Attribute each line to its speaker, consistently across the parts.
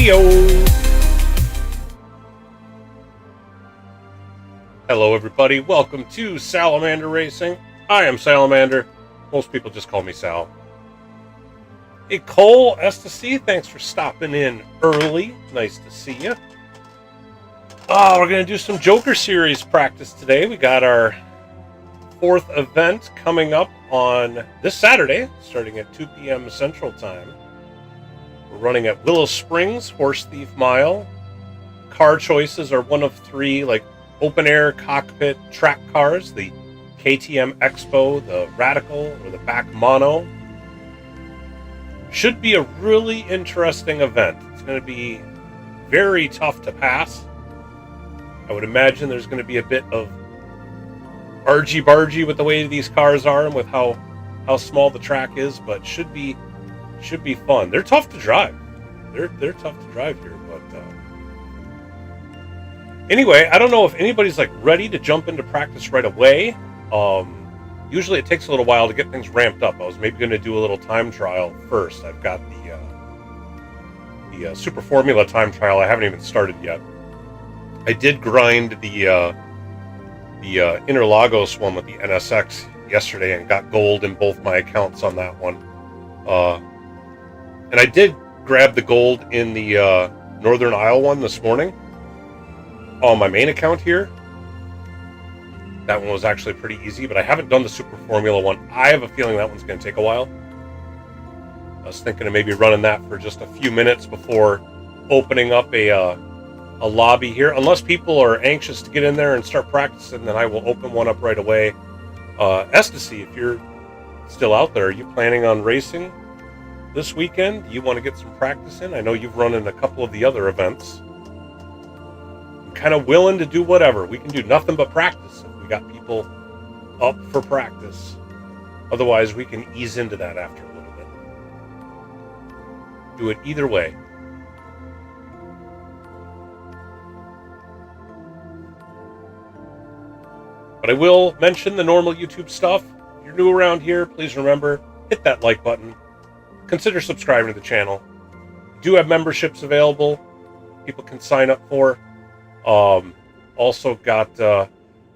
Speaker 1: Radio. Hello everybody, welcome to Salamander Racing. I am Salamander. Most people just call me Sal. Hey Cole, S2C, thanks for stopping in early. Nice to see you. Oh, we're going to do some Joker Series practice today. We got our 4th event coming up on this Saturday, starting at 2 p.m. Central Time. We're running at Willow Springs, Horse Thief Mile. Car choices are one of 3, open-air cockpit track cars, the KTM Expo, the Radical, or the back Maono. Should be a really interesting event. It's going to be very tough to pass. I would imagine there's going to be a bit of argy-bargy with the way these cars are and with how small the track is, but should be fun. They're tough to drive. They're tough to drive here, but anyway, I don't know if anybody's ready to jump into practice right away. Usually it takes a little while to get things ramped up. I was maybe going to do a little time trial first. I've got the Super Formula time trial. I haven't even started yet. I did grind the Interlagos one with the NSX yesterday and got gold in both my accounts on that one. And I did grab the gold in the Northern Isle one this morning on my main account here. That one was actually pretty easy, but I haven't done the Super Formula one. I have a feeling that one's going to take a while. I was thinking of maybe running that for just a few minutes before opening up a lobby here. Unless people are anxious to get in there and start practicing, then I will open one up right away. S2C, if you're still out there, are you planning on racing this weekend? Do you want to get some practice in? I know you've run in a couple of the other events. I'm kind of willing to do whatever. We can do nothing but practice if we got people up for practice. Otherwise, we can ease into that after a little bit. Do it either way. But I will mention the normal YouTube stuff. If you're new around here, please remember, hit that like button. Consider subscribing to the channel. We do have memberships available. People can sign up for. Also got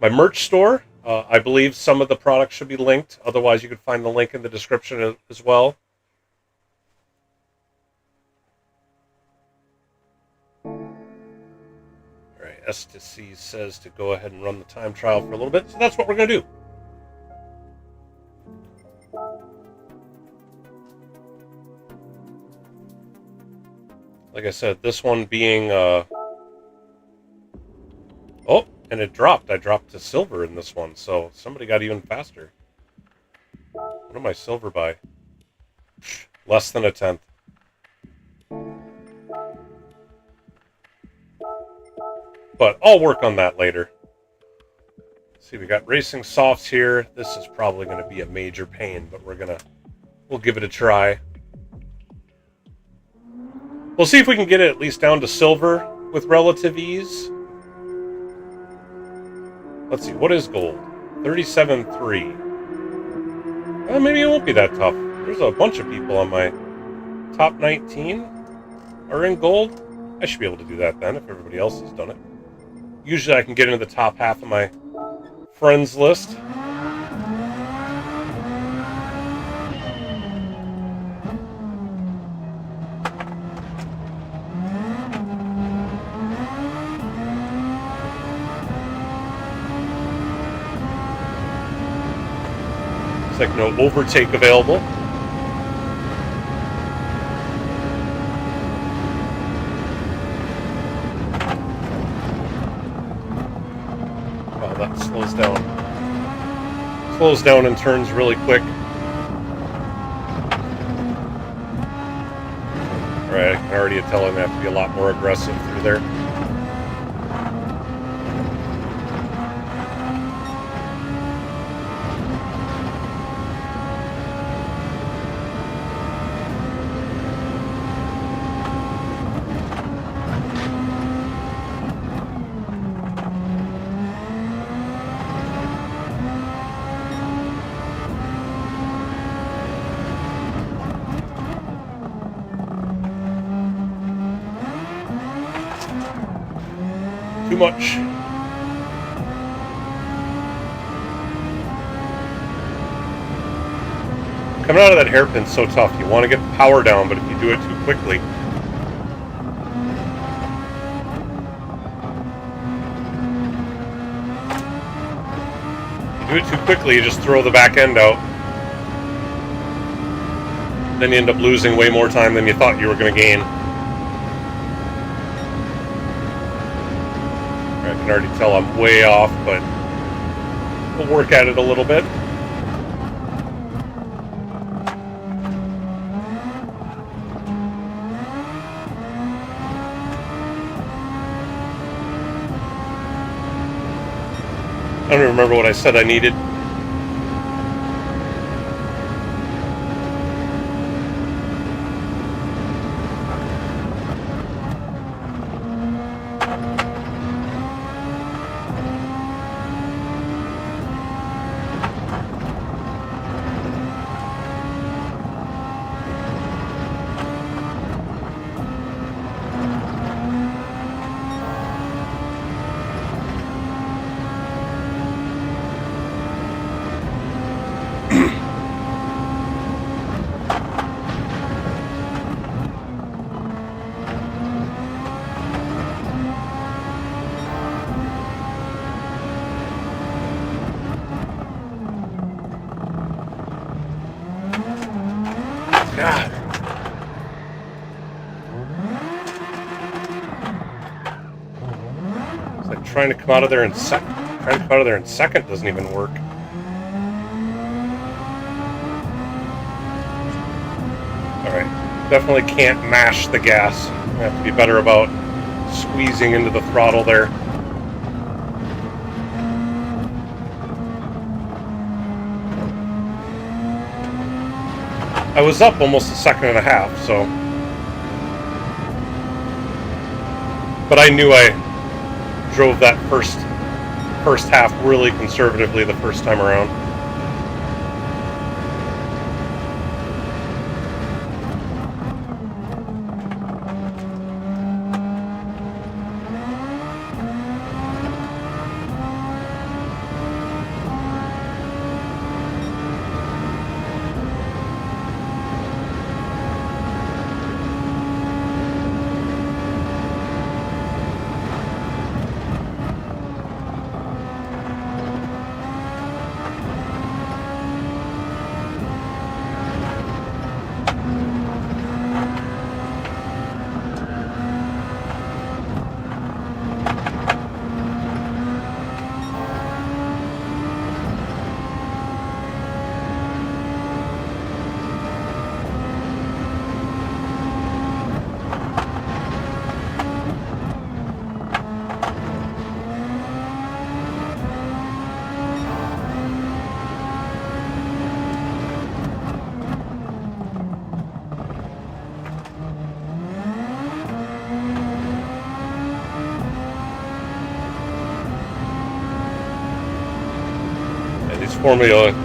Speaker 1: my merch store. I believe some of the products should be linked. Otherwise, you can find the link in the description as well. S2C says to go ahead and run the time trial for a little bit, so that's what we're going to do. Like I said, this one being oh, and it dropped. I dropped to silver in this one, so somebody got even faster. What am I silver by? Less than a tenth. But I'll work on that later. See, we got racing softs here. This is probably going to be a major pain, but we'll give it a try. We'll see if we can get it at least down to silver with relative ease. Let's see, what is gold? 37.3. Well, maybe it won't be that tough. There's a bunch of people on my top 19 are in gold. I should be able to do that then if everybody else has done it. Usually I can get into the top half of my friends list. Looks like no overtake available. That slows down and turns really quick. Alright, I can already tell him I have to be a lot more aggressive through there. Too much. Coming out of that hairpin's so tough. You want to get the power down, but if you do it too quickly, you just throw the back end out. Then you end up losing way more time than you thought you were going to gain. I can already tell I'm way off, but we'll work at it a little bit. I don't even remember what I said I needed. God. It's like trying to come out of there in second doesn't even work. Alright. Definitely can't mash the gas. I have to be better about squeezing into the throttle there. I was up almost a second and a half, so. But I knew I drove that first half really conservatively the first time around.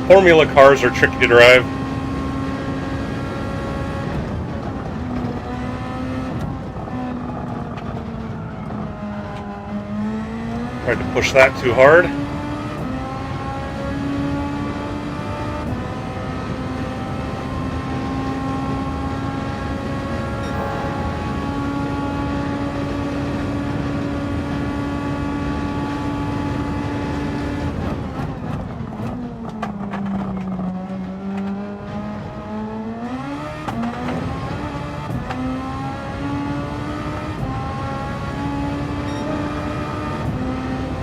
Speaker 1: Formula cars are tricky to drive. Tried to push that too hard.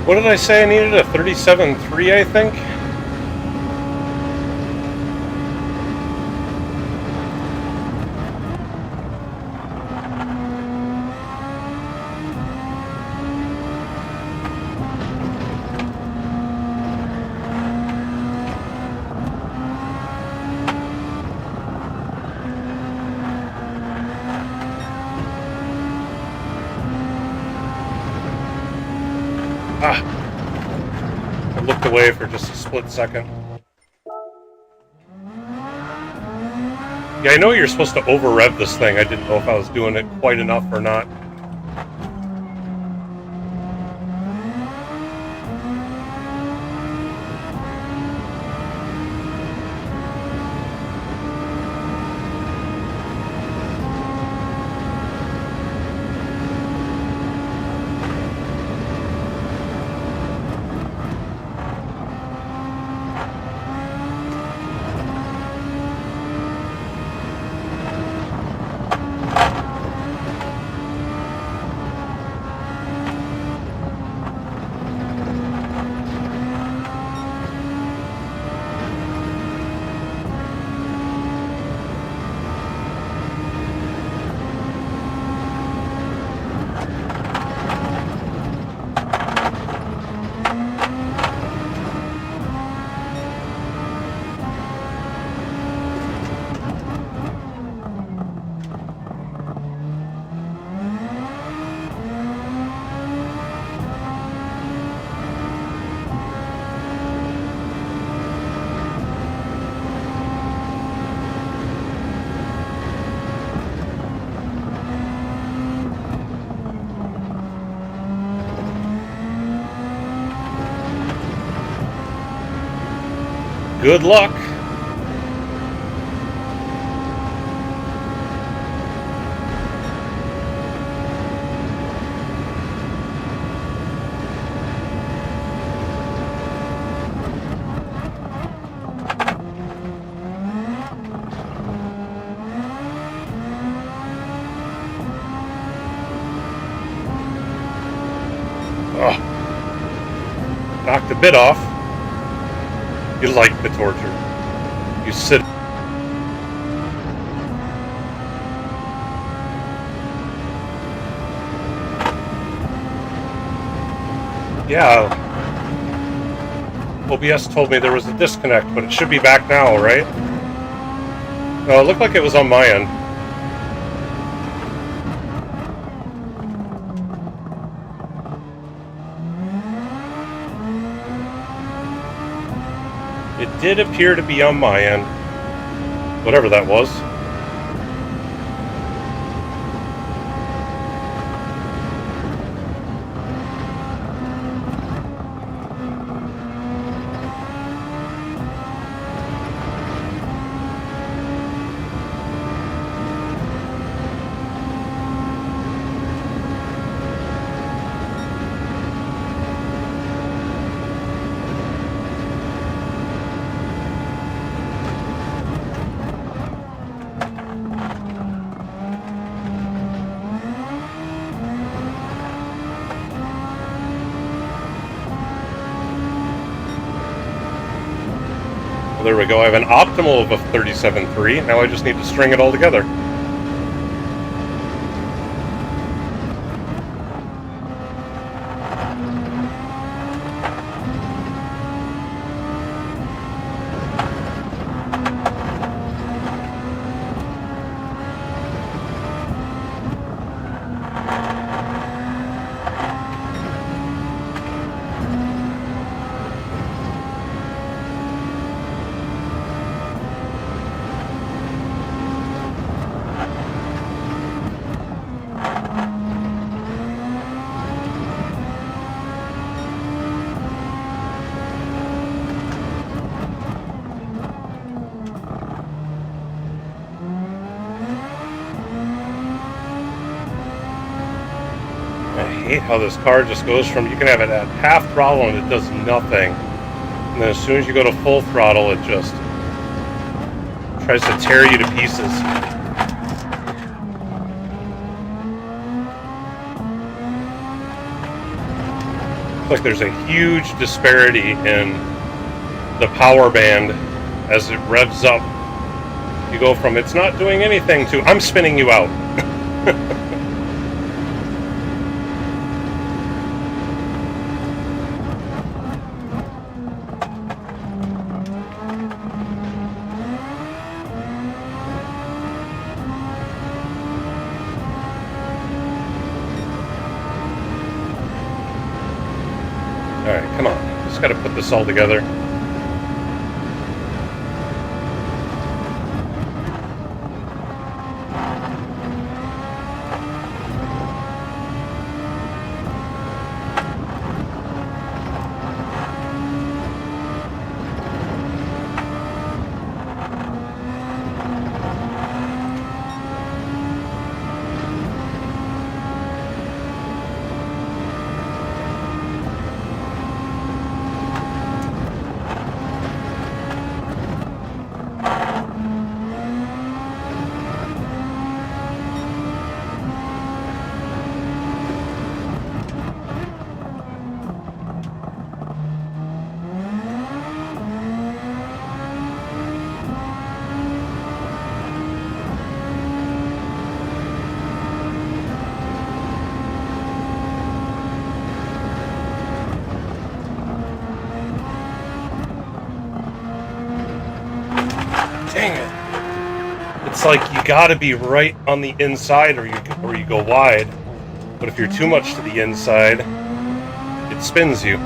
Speaker 1: What did I say I needed? A 37.3, I think? I looked away for just a split second. Yeah, I know you're supposed to over-rev this thing. I didn't know if I was doing it quite enough or not. Good luck. Knocked a bit off. You like the torture. You sit. Yeah. OBS told me there was a disconnect, but it should be back now, right? No, it looked like it was on my end. It did appear to be on my end, whatever that was. There we go. I have an optimal of a 37.3. Now I just need to string it all together. I hate how this car just goes from, you can have it at half throttle and it does nothing. And then as soon as you go to full throttle, it just tries to tear you to pieces. Looks like there's a huge disparity in the power band as it revs up. You go from it's not doing anything to I'm spinning you out. Alright, come on. Just gotta put this all together. Dang it. It's like you gotta be right on the inside or you go wide. But if you're too much to the inside, it spins you.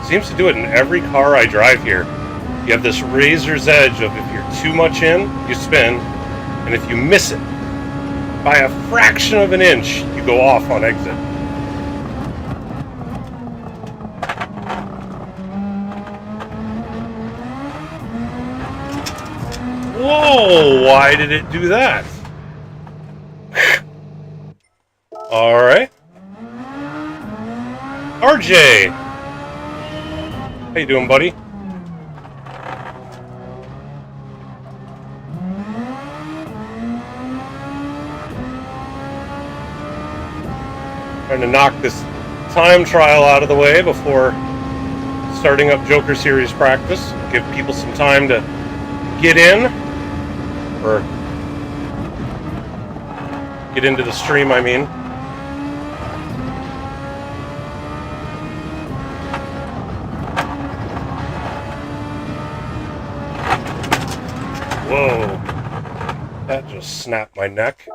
Speaker 1: It seems to do it in every car I drive here. You have this razor's edge of if you're too much in, you spin, and if you miss it by a fraction of an inch, you go off on exit. Oh, why did it do that? Alright. RJ! How you doing, buddy? Trying to knock this time trial out of the way before starting up Joker Series practice. Give people some time to get in, or get into the stream, I mean. Whoa, that just snapped my neck.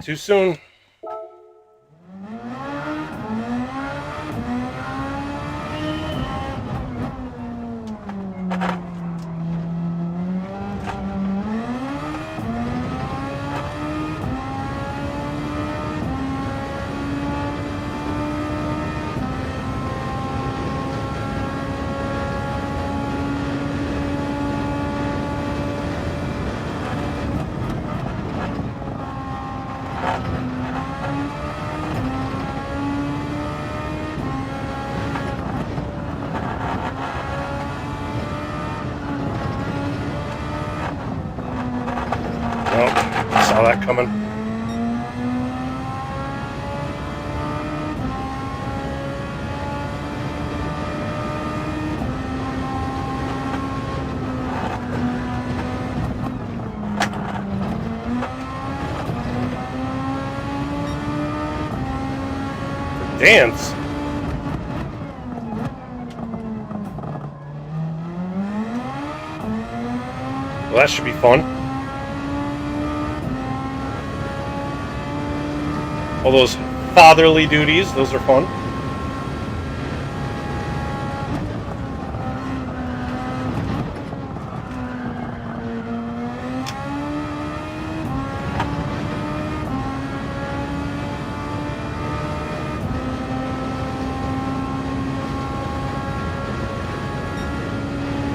Speaker 1: Too soon. Saw that coming. Dance. Well, that should be fun. All those fatherly duties, those are fun.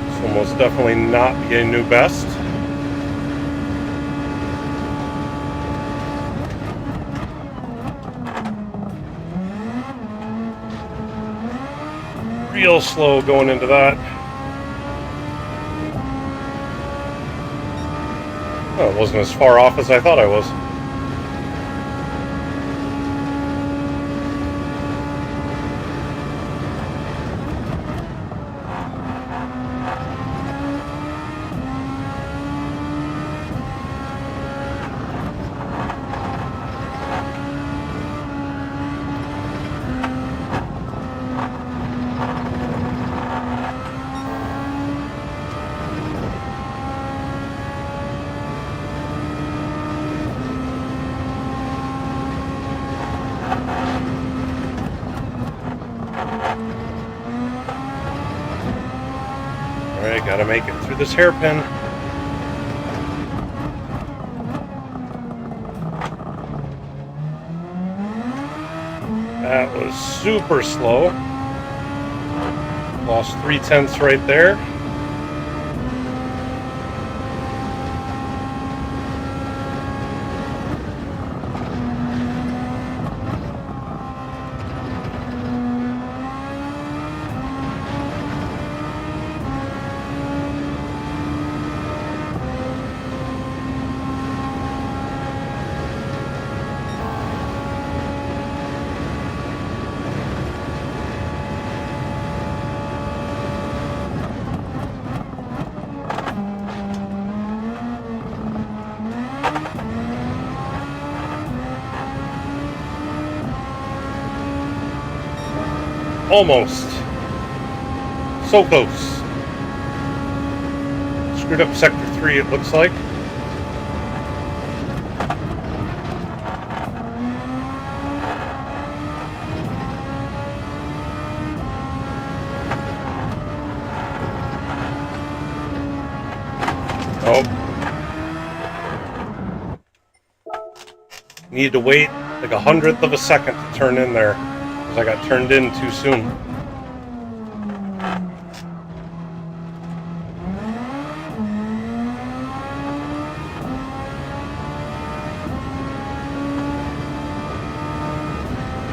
Speaker 1: This will most definitely not be a new best. Real slow going into that. Oh, it wasn't as far off as I thought I was. Alright, gotta make it through this hairpin. That was super slow. Lost 3/10 right there. Almost. So close. Screw Screwed up sector 3, it looks like. Oh. Needed to wait like 1/100th of a second to turn in there, because I got turned in too soon.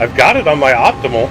Speaker 1: I've got it on my optimal.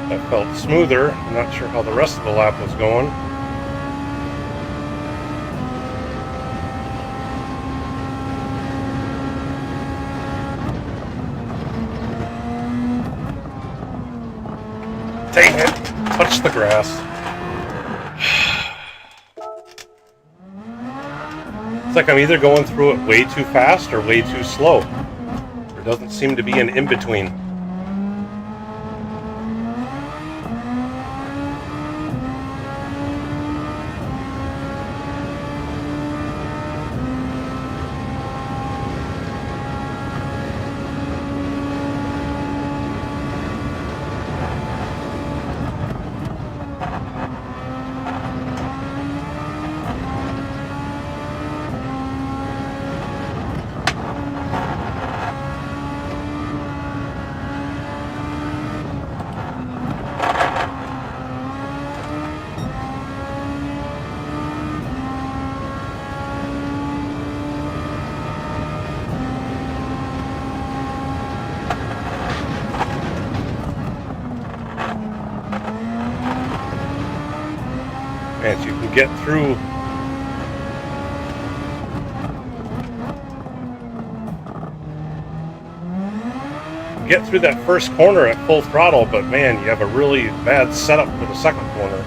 Speaker 1: That felt smoother. I'm not sure how the rest of the lap was going. Dang it! Touch the grass. It's like I'm either going through it way too fast or way too slow. There doesn't seem to be an in-between. And you can get through that first corner at full throttle, but man, you have a really bad setup for the second corner.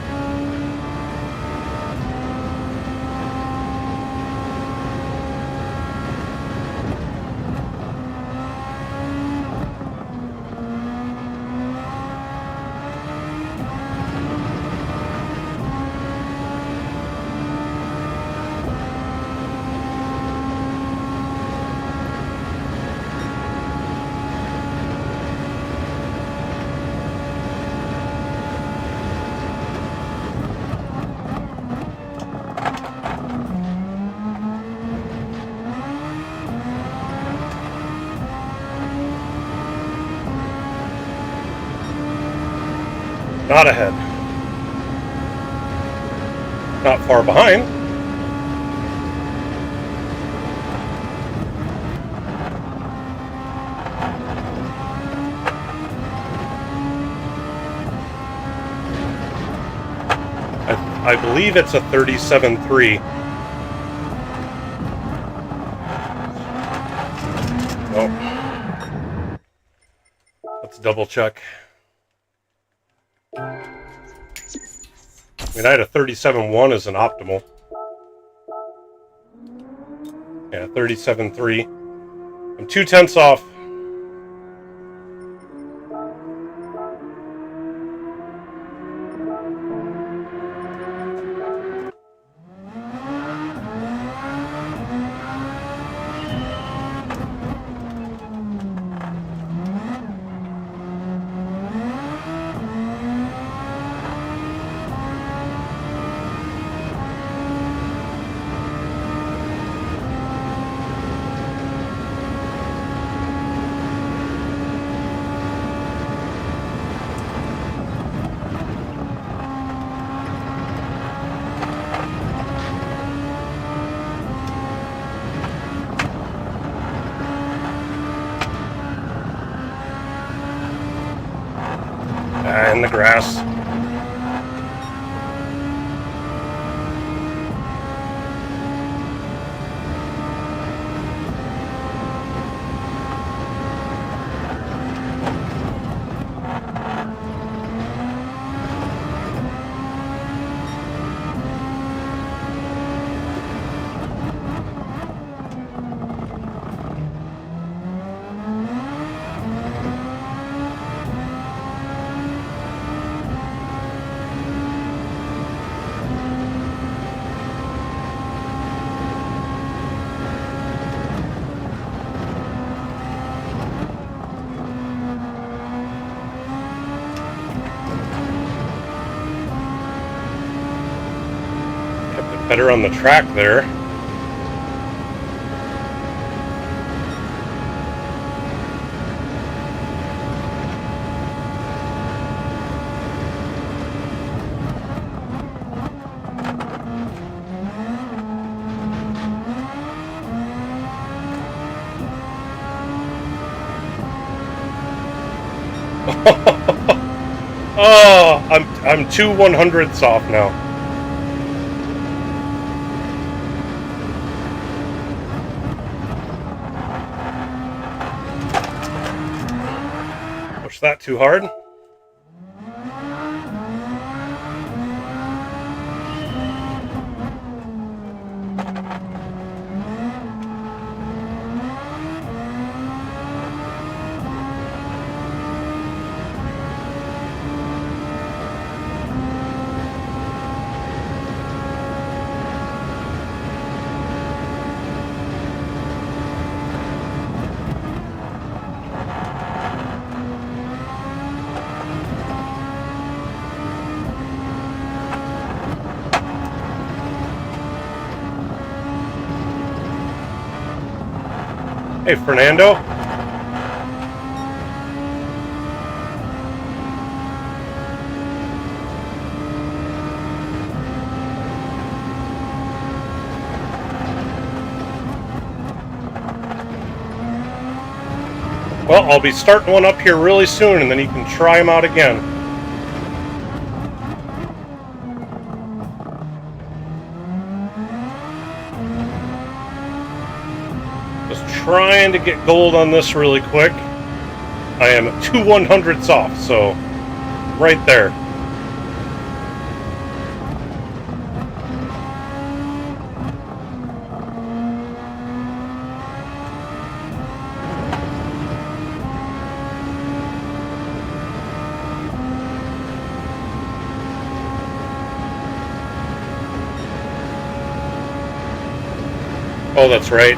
Speaker 1: Not ahead. Not far behind. I believe it's a 37.3. Oh. Let's double check. I mean, I had a 37.1 as an optimal. Yeah, 37.3. I'm 0.2 off. in the grass. Better on the track there. Oh, I'm 2/100ths off now. That too hard? Hey, Fernando. Well, I'll be starting one up here really soon, and then you can try them out again. Trying to get gold on this really quick. I am 2/100ths off, so right there. Oh, that's right.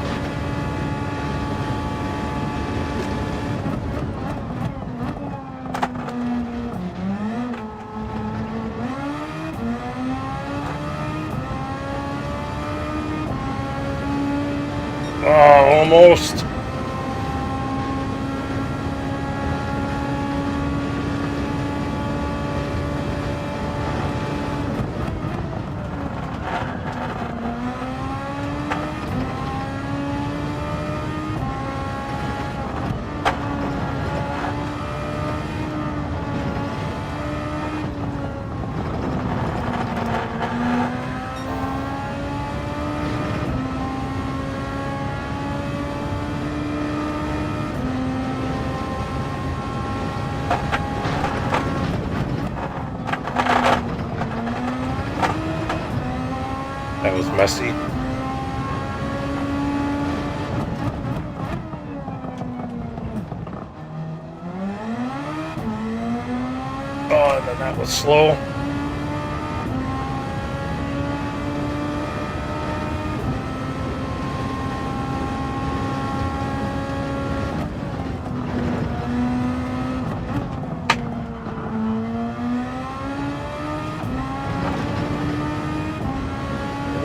Speaker 1: Almost. That was messy. Oh, and then that was slow.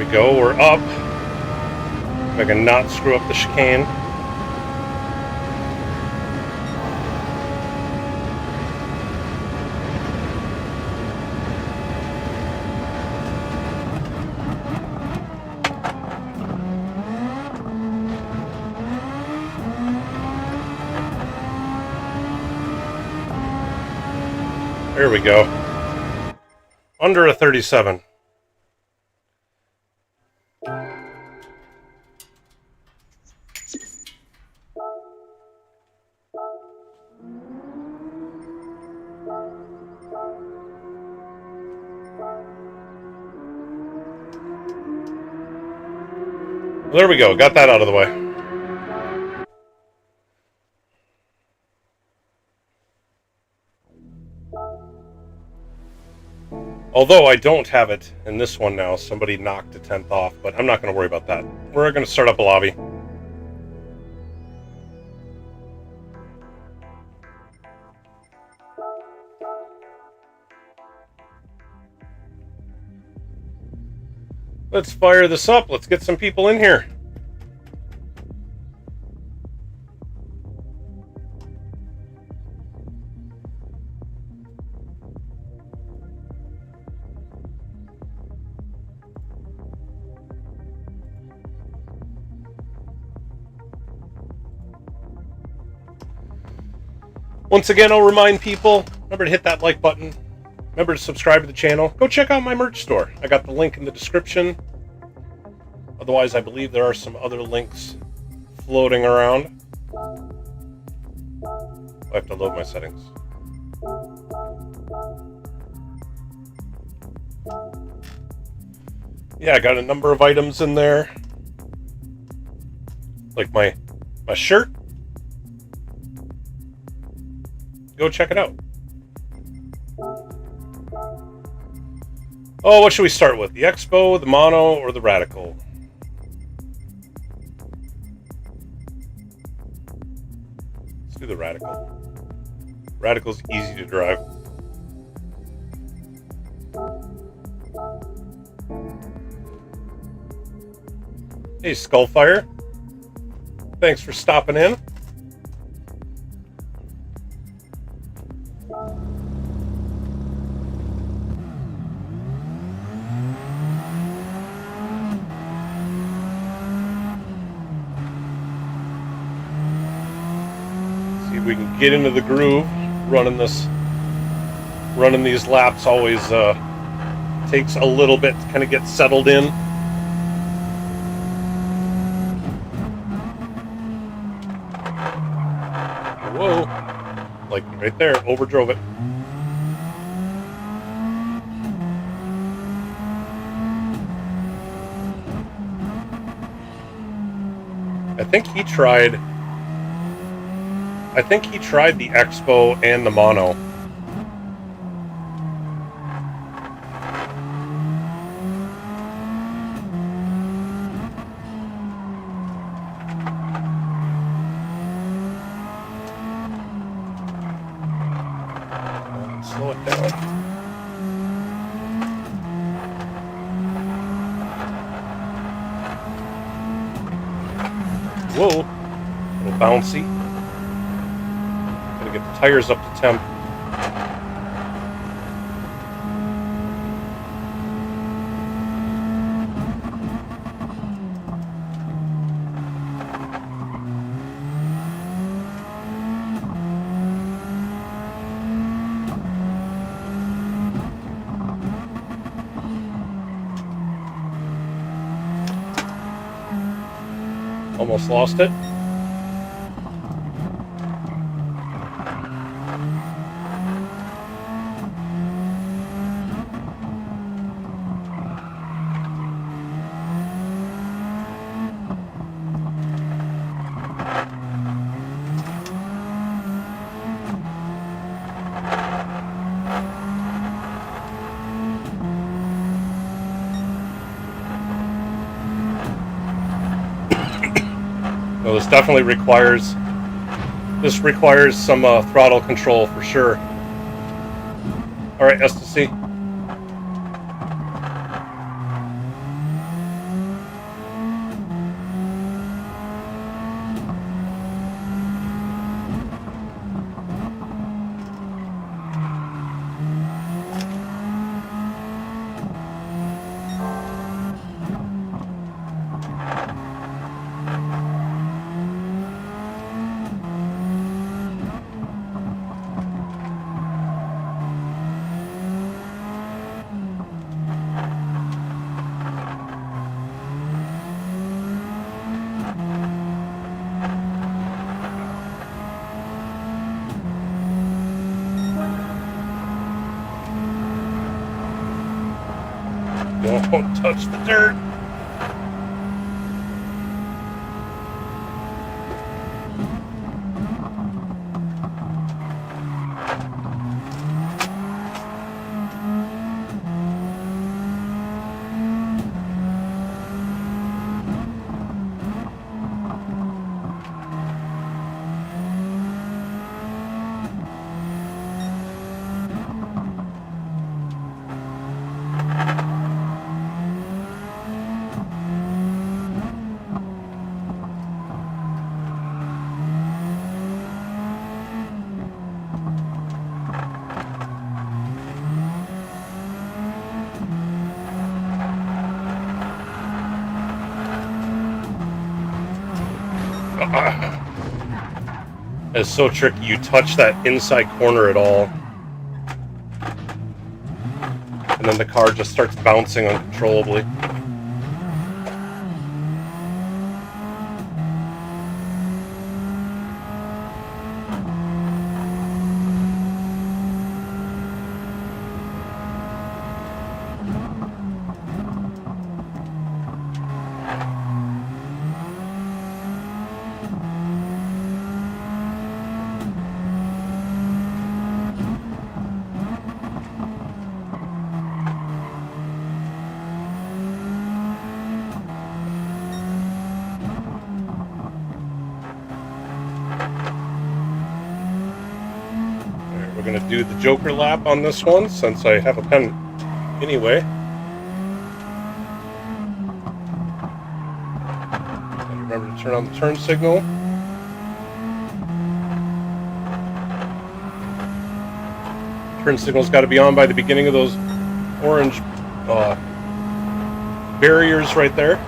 Speaker 1: Go, we're up. If I can not screw up the chicane. There we go. Under a 37. Well, there we go. Got that out of the way. Although I don't have it in this one now. Somebody knocked a 10th off, but I'm not going to worry about that. We're going to start up a lobby. Let's fire this up. Let's get some people in here. Once again, I'll remind people, remember to hit that like button. Remember to subscribe to the channel. Go check out my merch store. I got the link in the description. Otherwise, I believe there are some other links floating around. I have to load my settings. Yeah, I got a number of items in there. Like my shirt. Go check it out. Oh, what should we start with? The Expo, the Maono, or the Radical? Let's do the Radical. Radical's easy to drive. Hey, Skullfire. Thanks for stopping in. See if we can get into the groove. Running these laps always takes a little bit to kind of get settled in. Whoa, like right there, overdrove it. I think he tried the Expo and the Maono. Slow it down. Whoa, a little bouncy. Gotta get the tires up to temp. Almost lost it. No, this definitely requires some throttle control for sure. All right, S to C. Don't touch the dirt. It's so tricky. You touch that inside corner at all, and then the car just starts bouncing uncontrollably. We're going to do the Joker lap on this one since I have a pen anyway. And remember to turn on the turn signal. Turn signal's got to be on by the beginning of those orange barriers right there.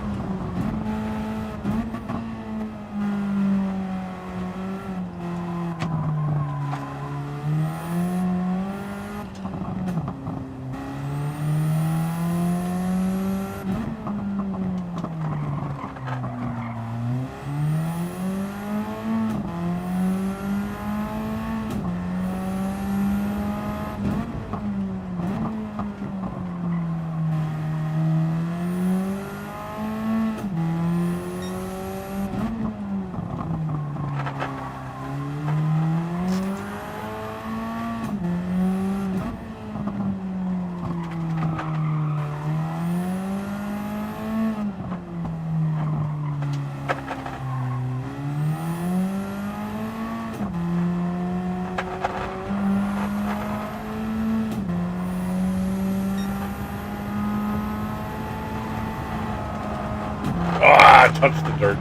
Speaker 1: I touched the dirt.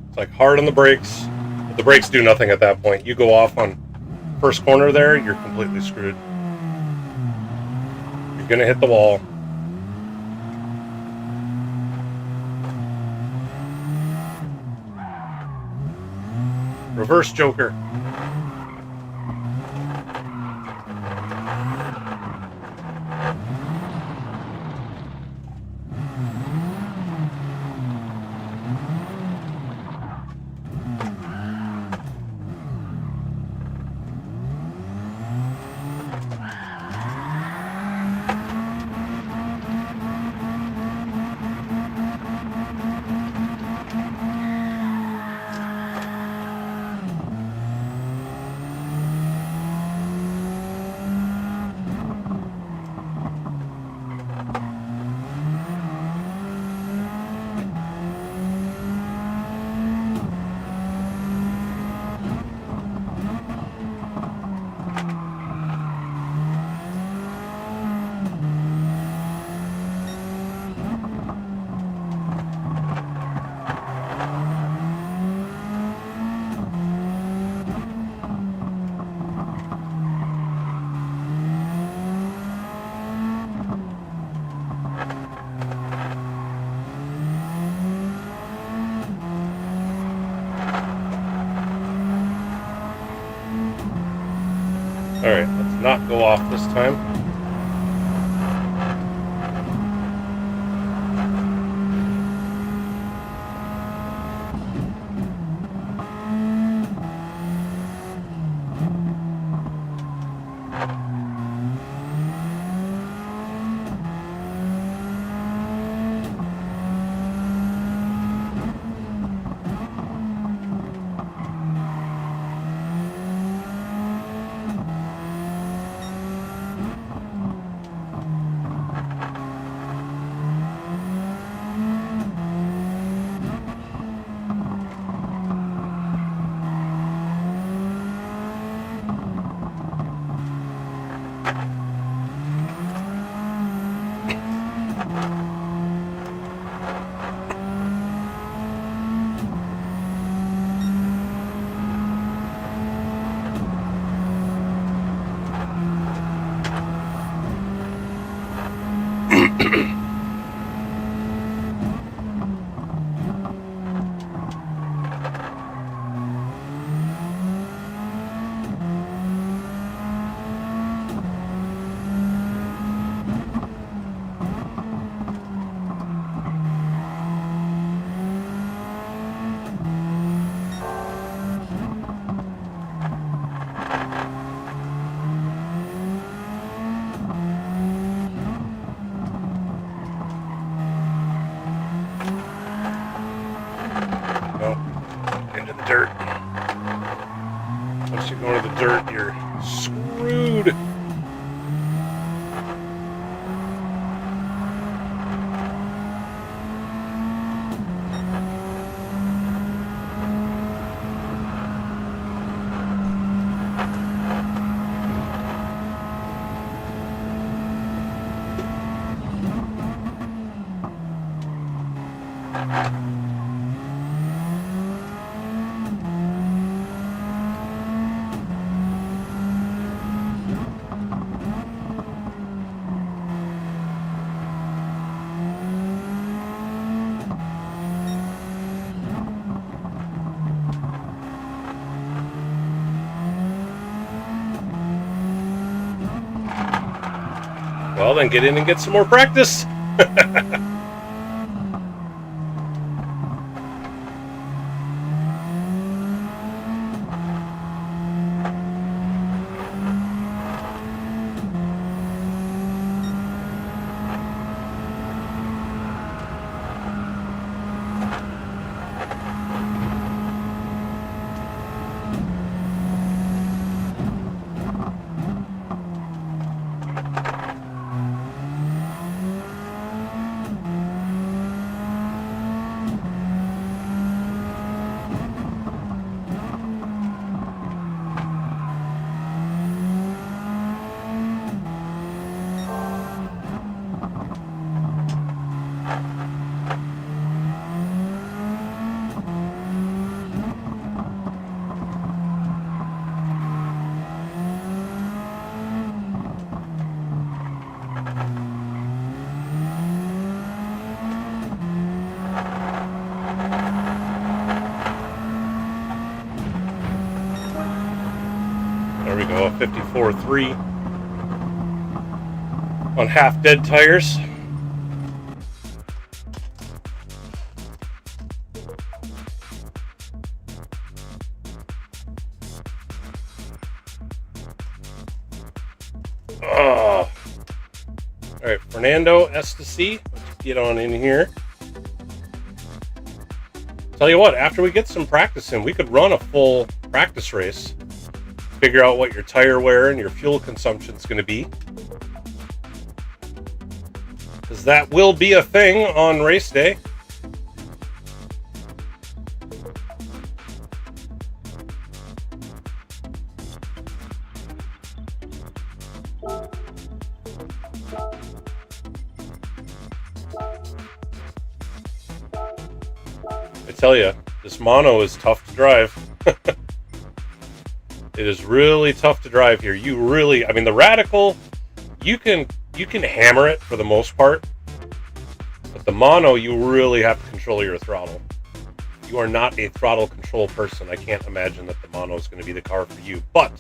Speaker 1: It's like hard on the brakes, but the brakes do nothing at that point. You go off on first corner there, you're completely screwed. You're gonna hit the wall. Reverse Joker. Alright, let's not go off this time. dirt, you're screwed. Well, then get in and get some more practice. There we go, 54.3 on half dead tires. All right, Fernando S to C. Let's get on in here. Tell you what, after we get some practice in, we could run a full practice race. Figure out what your tire wear and your fuel consumption is going to be. Because that will be a thing on race day. I tell you, this Maono is tough to drive. It is really tough to drive here. You really, I mean, the Radical, you can hammer it for the most part, but the Maono, you really have to control your throttle. You are not a throttle control person. I can't imagine that the Maono is going to be the car for you. But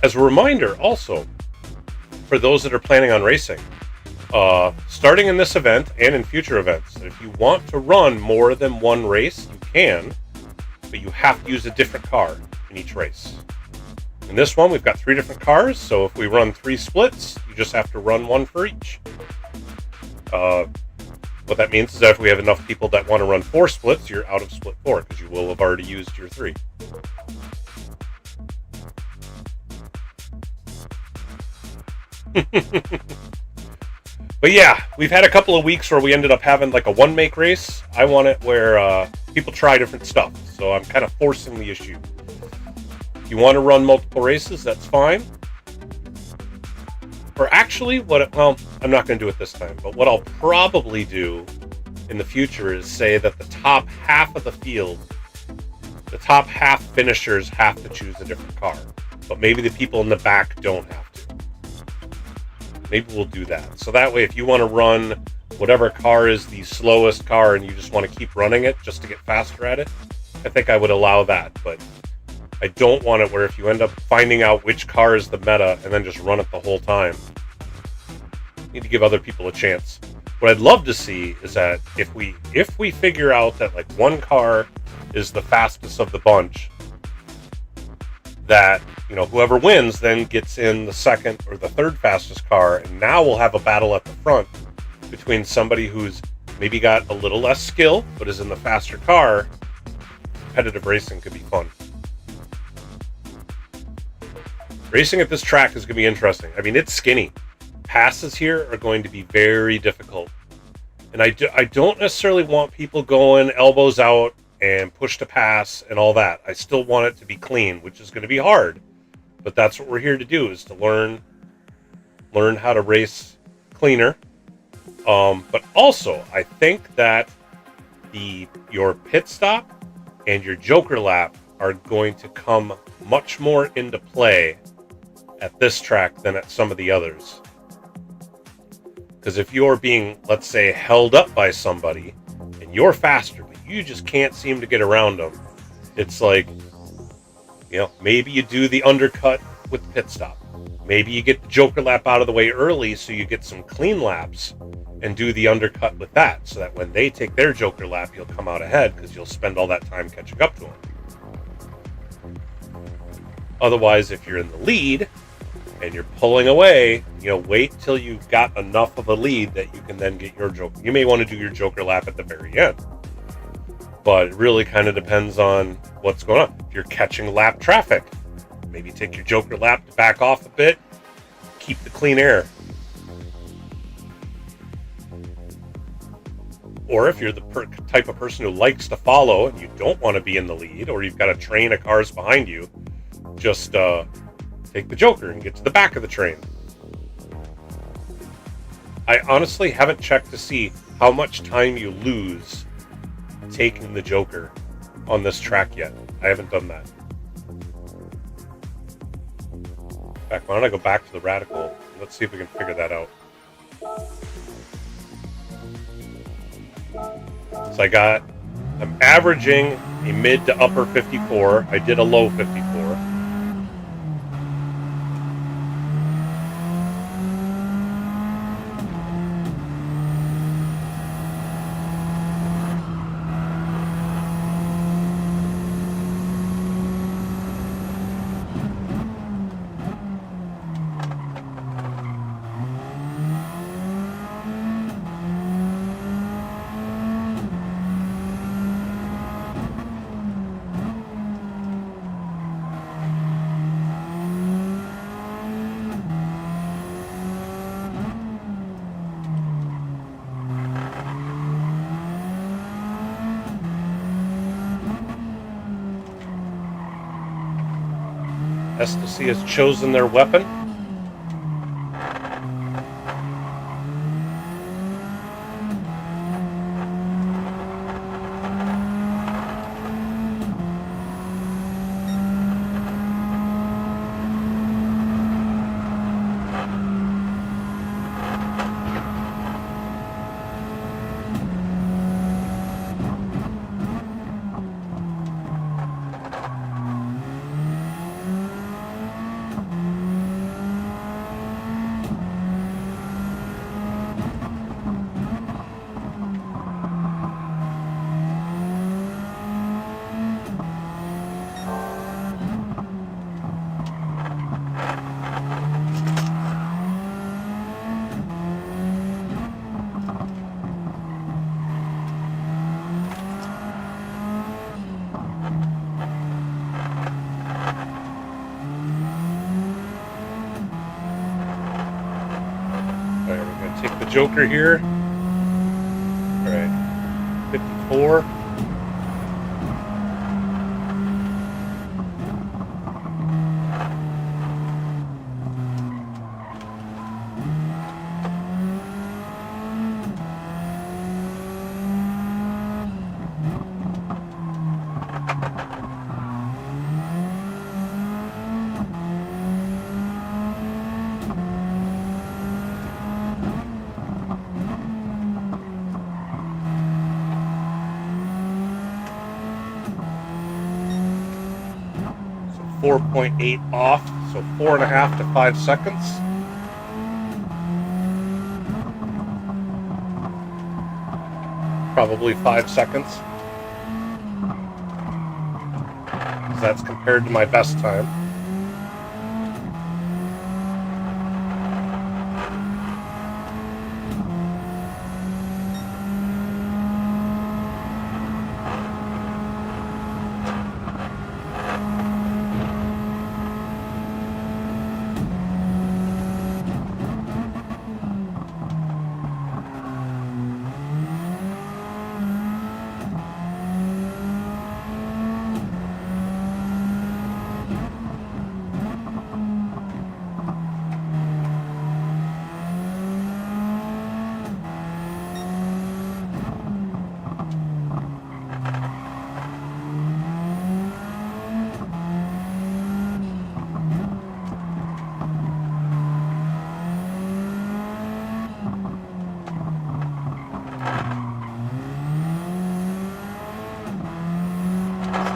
Speaker 1: as a reminder, also for those that are planning on racing, starting in this event and in future events, if you want to run more than one race, you can, but you have to use a different car in each race. In this one, we've got 3 different cars, so if we run 3 splits, you just have to run one for each. What that means is that if we have enough people that want to run 4 splits, you're out of split 4, because you will have already used your 3. But yeah, we've had a couple of weeks where we ended up having like a one-make race. I want it where people try different stuff, so I'm kind of forcing the issue. If you want to run multiple races, that's fine. Or actually, well, I'm not going to do it this time, but what I'll probably do in the future is say that the top half of the field, the top half finishers have to choose a different car, but maybe the people in the back don't have to. Maybe we'll do that. So that way, if you want to run whatever car is the slowest car and you just want to keep running it just to get faster at it, I think I would allow that, but I don't want it where if you end up finding out which car is the meta and then just run it the whole time. You need to give other people a chance. What I'd love to see is that if we figure out that like one car is the fastest of the bunch, that, you know, whoever wins then gets in the second or the third fastest car, and now we'll have a battle at the front between somebody who's maybe got a little less skill but is in the faster car. Competitive racing could be fun. Racing at this track is going to be interesting. I mean, it's skinny. Passes here are going to be very difficult. And I don't necessarily want people going elbows out and push to pass and all that. I still want it to be clean, which is going to be hard. But that's what we're here to do, is to learn how to race cleaner. But also, I think that your pit stop and your joker lap are going to come much more into play at this track than at some of the others. Because if you're being, let's say, held up by somebody and you're faster, but you just can't seem to get around them, it's like, maybe you do the undercut with the pit stop. Maybe you get the joker lap out of the way early so you get some clean laps and do the undercut with that, so that when they take their joker lap, you'll come out ahead because you'll spend all that time catching up to them. Otherwise, if you're in the lead and you're pulling away, wait till you've got enough of a lead that you can then get your joker. You may want to do your joker lap at the very end, but it really kind of depends on what's going on. If you're catching lap traffic, maybe take your joker lap to back off a bit, keep the clean air. Or if you're the type of person who likes to follow and you don't want to be in the lead, or you've got a train of cars behind you, just take the joker and get to the back of the train. I honestly haven't checked to see how much time you lose taking the joker on this track yet. I haven't done that. In fact, why don't I go back to the radical? Let's see if we can figure that out. So I'm averaging a mid to upper 54. I did a low 54. STC has chosen their weapon. Take the joker here. All right, 54. So 4.8 off, so 4.5 to 5 seconds. Probably 5 seconds. That's compared to my best time.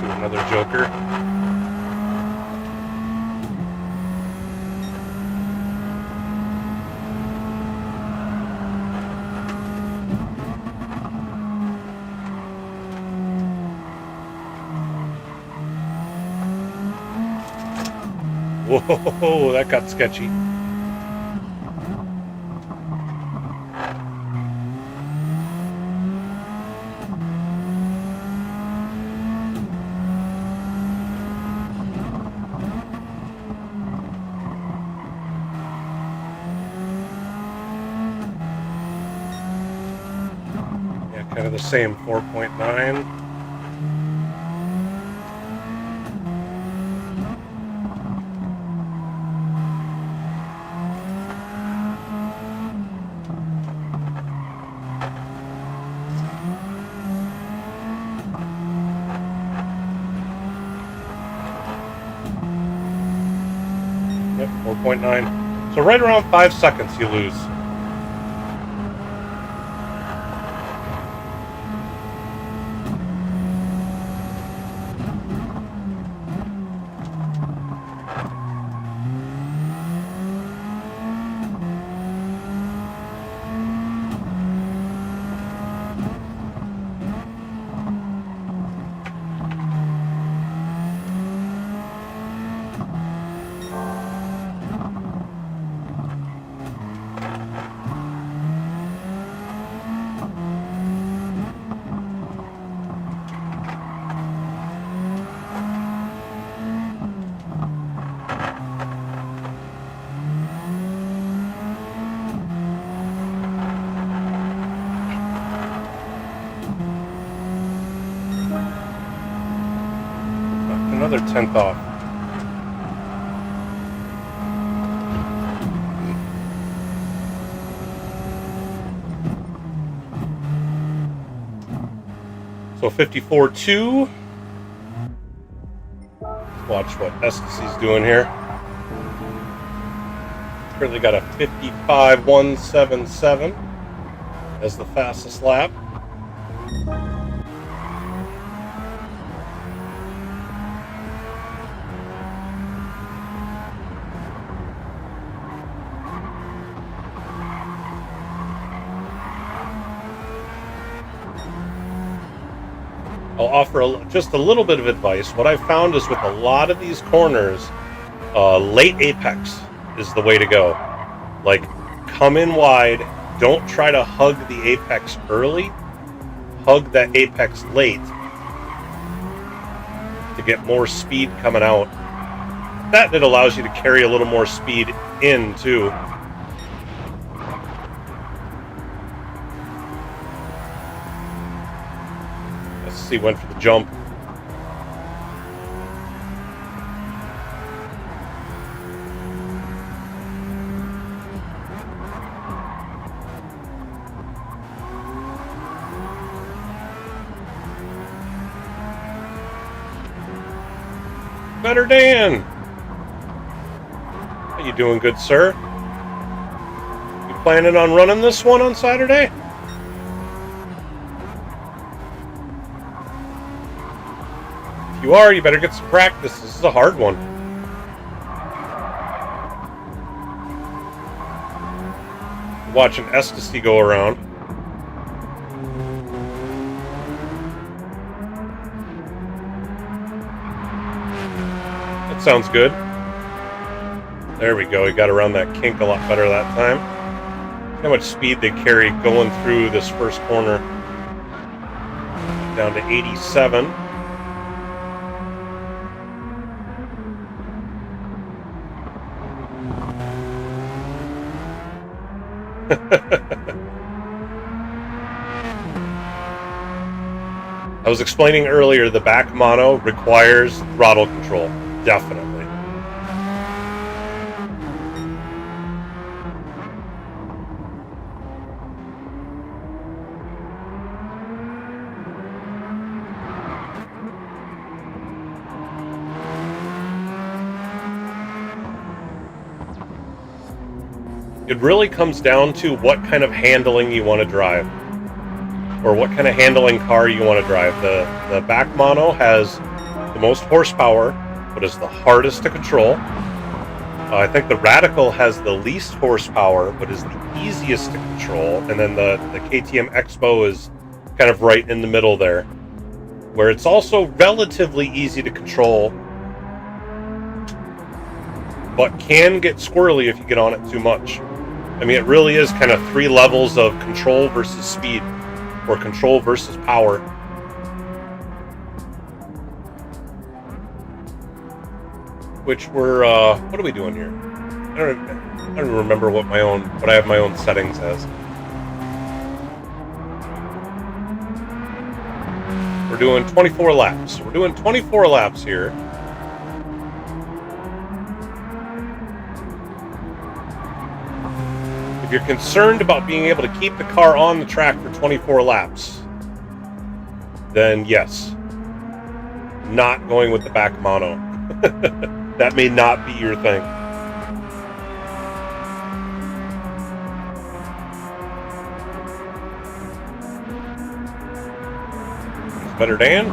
Speaker 1: Do another joker. Whoa, that got sketchy. Yeah, kind of the same, 4.9. Yep, 4.9. So right around 5 seconds you lose. Another 10th off. So 54.2. Watch what Estacy's doing here. Currently got a 55.177 as the fastest lap. I'll offer just a little bit of advice. What I've found is with a lot of these corners, late apex is the way to go. Like, come in wide. Don't try to hug the apex early. Hug that apex late to get more speed coming out. That it allows you to carry a little more speed in, too. He went for the jump. Better Dan. How you doing, good sir? You planning on running this one on Saturday? You are, you better get some practice. This is a hard one. Watching Estacy go around. That sounds good. There we go. He got around that kink a lot better that time. How much speed they carry going through this first corner. Down to 87. I was explaining earlier, the back mono requires throttle control, definitely. It really comes down to what kind of handling you want to drive, or what kind of handling car you want to drive. The back mono has most horsepower, but is the hardest to control. I think the Radical has the least horsepower, but is the easiest to control. And then the KTM Expo is kind of right in the middle there, where it's also relatively easy to control, but can get squirrely if you get on it too much. I mean, it really is kind of 3 levels of control versus speed, or control versus power. Which we're, what are we doing here? I don't even remember what I have my own settings as. We're doing 24 laps. We're doing 24 laps here. If you're concerned about being able to keep the car on the track for 24 laps, then yes. Not going with the back mono. That may not be your thing. Better Dan.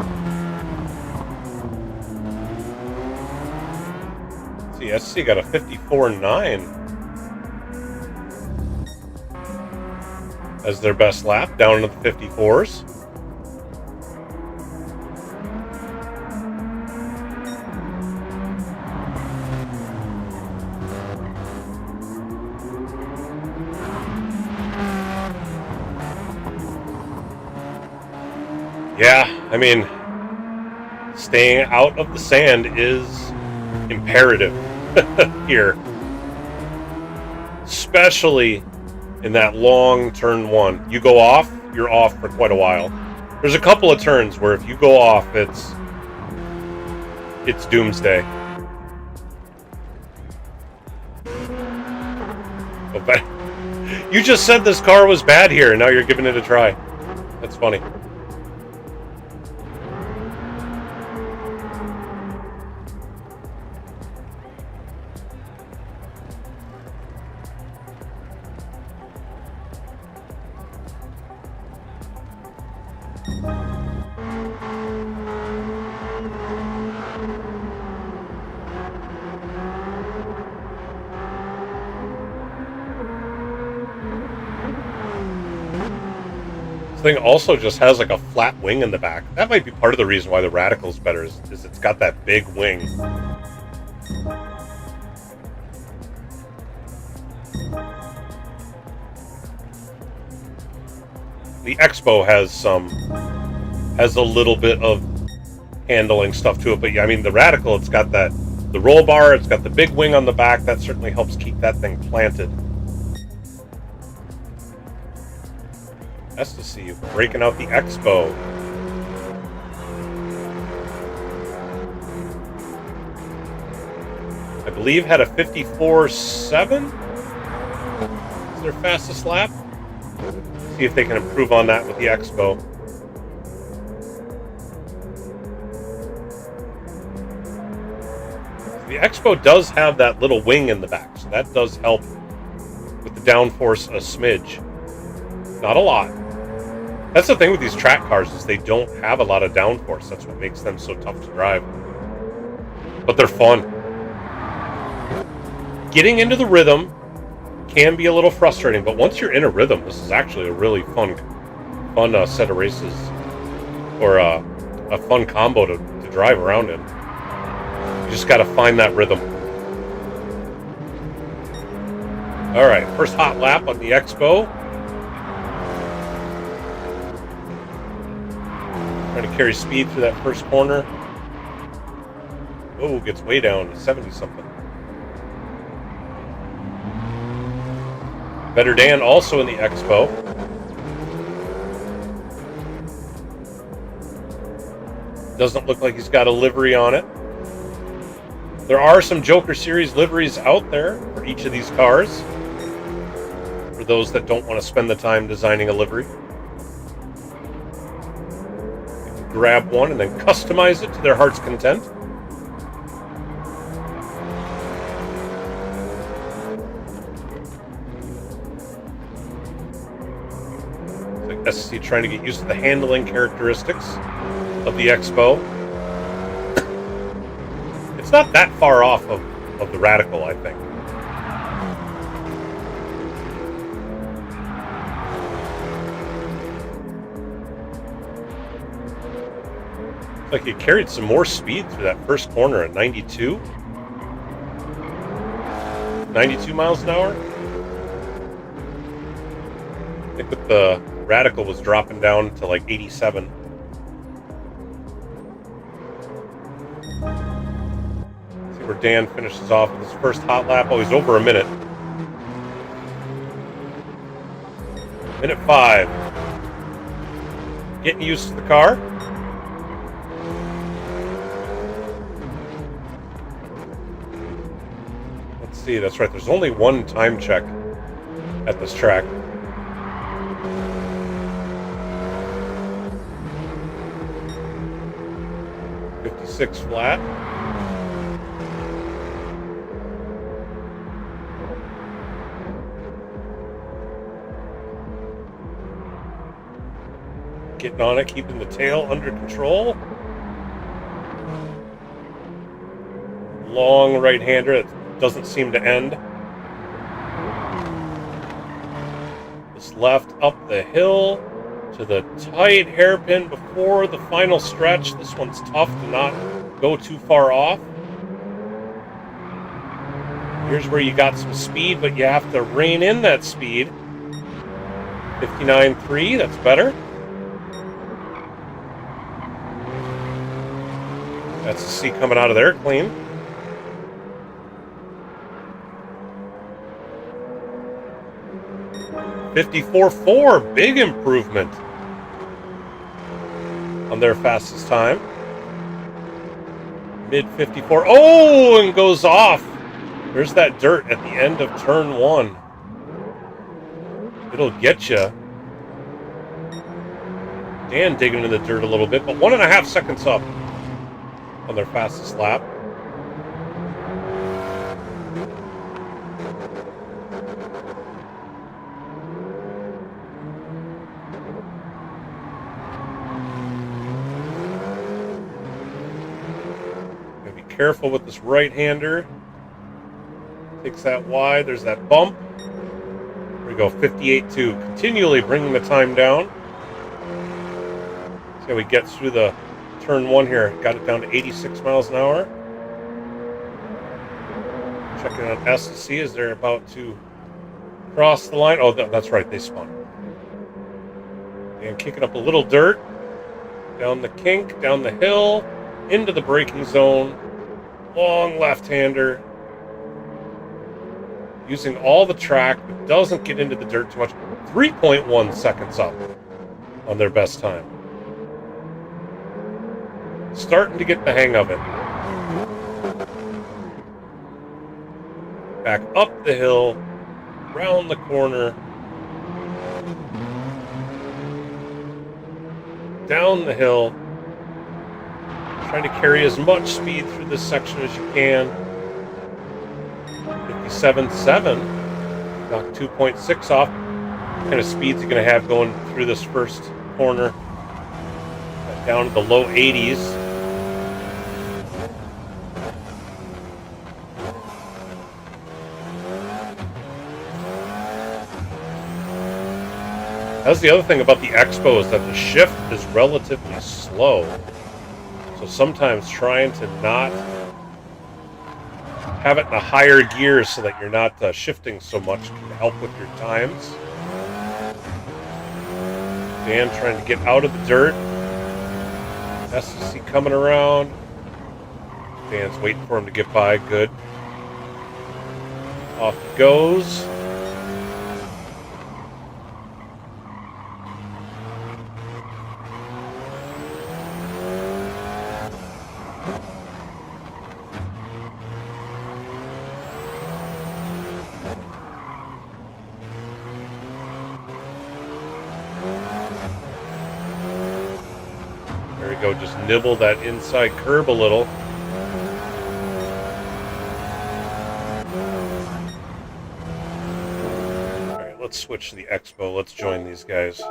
Speaker 1: Let's see, SC got a 54.9 as their best lap, down into the 54s. Yeah, I mean, staying out of the sand is imperative here. Especially in that long turn 1. You go off, you're off for quite a while. There's a couple of turns where if you go off, it's doomsday. Oh, but you just said this car was bad here, and now you're giving it a try. That's funny. This thing also just has like a flat wing in the back. That might be part of the reason why the Radical's better, is it's got that big wing. The Expo has a little bit of handling stuff to it, but yeah, I mean the Radical, it's got the roll bar, it's got the big wing on the back. That certainly helps keep that thing planted. Nice to see you breaking out the Expo. I believe had a 54.7 is their fastest lap. See if they can improve on that with the Expo. The Expo does have that little wing in the back, so that does help with the downforce a smidge. Not a lot. That's the thing with these track cars, is they don't have a lot of downforce. That's what makes them so tough to drive. But they're fun. Getting into the rhythm can be a little frustrating, but once you're in a rhythm, this is actually a really fun set of races, or a fun combo to drive around in. You just got to find that rhythm. All right, first hot lap on the Expo. Trying to carry speed through that first corner. Oh, gets way down to 70-something. Better Dan also in the Expo. Doesn't look like he's got a livery on it. There are some Joker Series liveries out there for each of these cars, for those that don't want to spend the time designing a livery. Grab one and then customize it to their heart's content. It's like SC trying to get used to the handling characteristics of the Expo. It's not that far off of the Radical, I think. It's like it carried some more speed through that first corner at 92. 92 miles an hour. I think with the Radical was dropping down to like 87. See where Dan finishes off with his first hot lap. Oh, he's over a minute. Minute 5. Getting used to the car. Let's see, that's right. There's only one time check at this track. 56 flat. Getting on it, keeping the tail under control. Long right-hander that doesn't seem to end. This left up the hill to the tight hairpin before the final stretch. This one's tough to not go too far off. Here's where you got some speed, but you have to rein in that speed. 59.3, that's better. That's the C coming out of there clean. .54.4, big improvement on their fastest time. Mid 54. Oh, and goes off. There's that dirt at the end of turn 1. It'll get you. Dan digging in the dirt a little bit, but 1.5 seconds up on their fastest lap. Gotta be careful with this right-hander. Takes that wide. There's that bump. There we go, 58.2. Continually bringing the time down. See how we get through the turn 1 here. Got it down to 86 miles an hour. Checking on S to see as they're about to cross the line. Oh, that's right, they spun. And kicking up a little dirt. Down the kink, down the hill, into the braking zone. Long left-hander. Using all the track, but doesn't get into the dirt too much. 3.1 seconds up on their best time. Starting to get the hang of it. Back up the hill, round the corner, down the hill. Trying to carry as much speed through this section as you can. 57.7. Knock 2.6 off. What kind of speeds are going to have going through this first corner? Down to the low 80s. That's the other thing about the Expo is that the shift is relatively slow. So sometimes trying to not have it in a higher gear so that you're not shifting so much can help with your times. Dan trying to get out of the dirt. SCC coming around. Dan's waiting for him to get by. Good. Off he goes. Go just nibble that inside curb a little. Alright, let's switch to the Expo. Let's join these guys.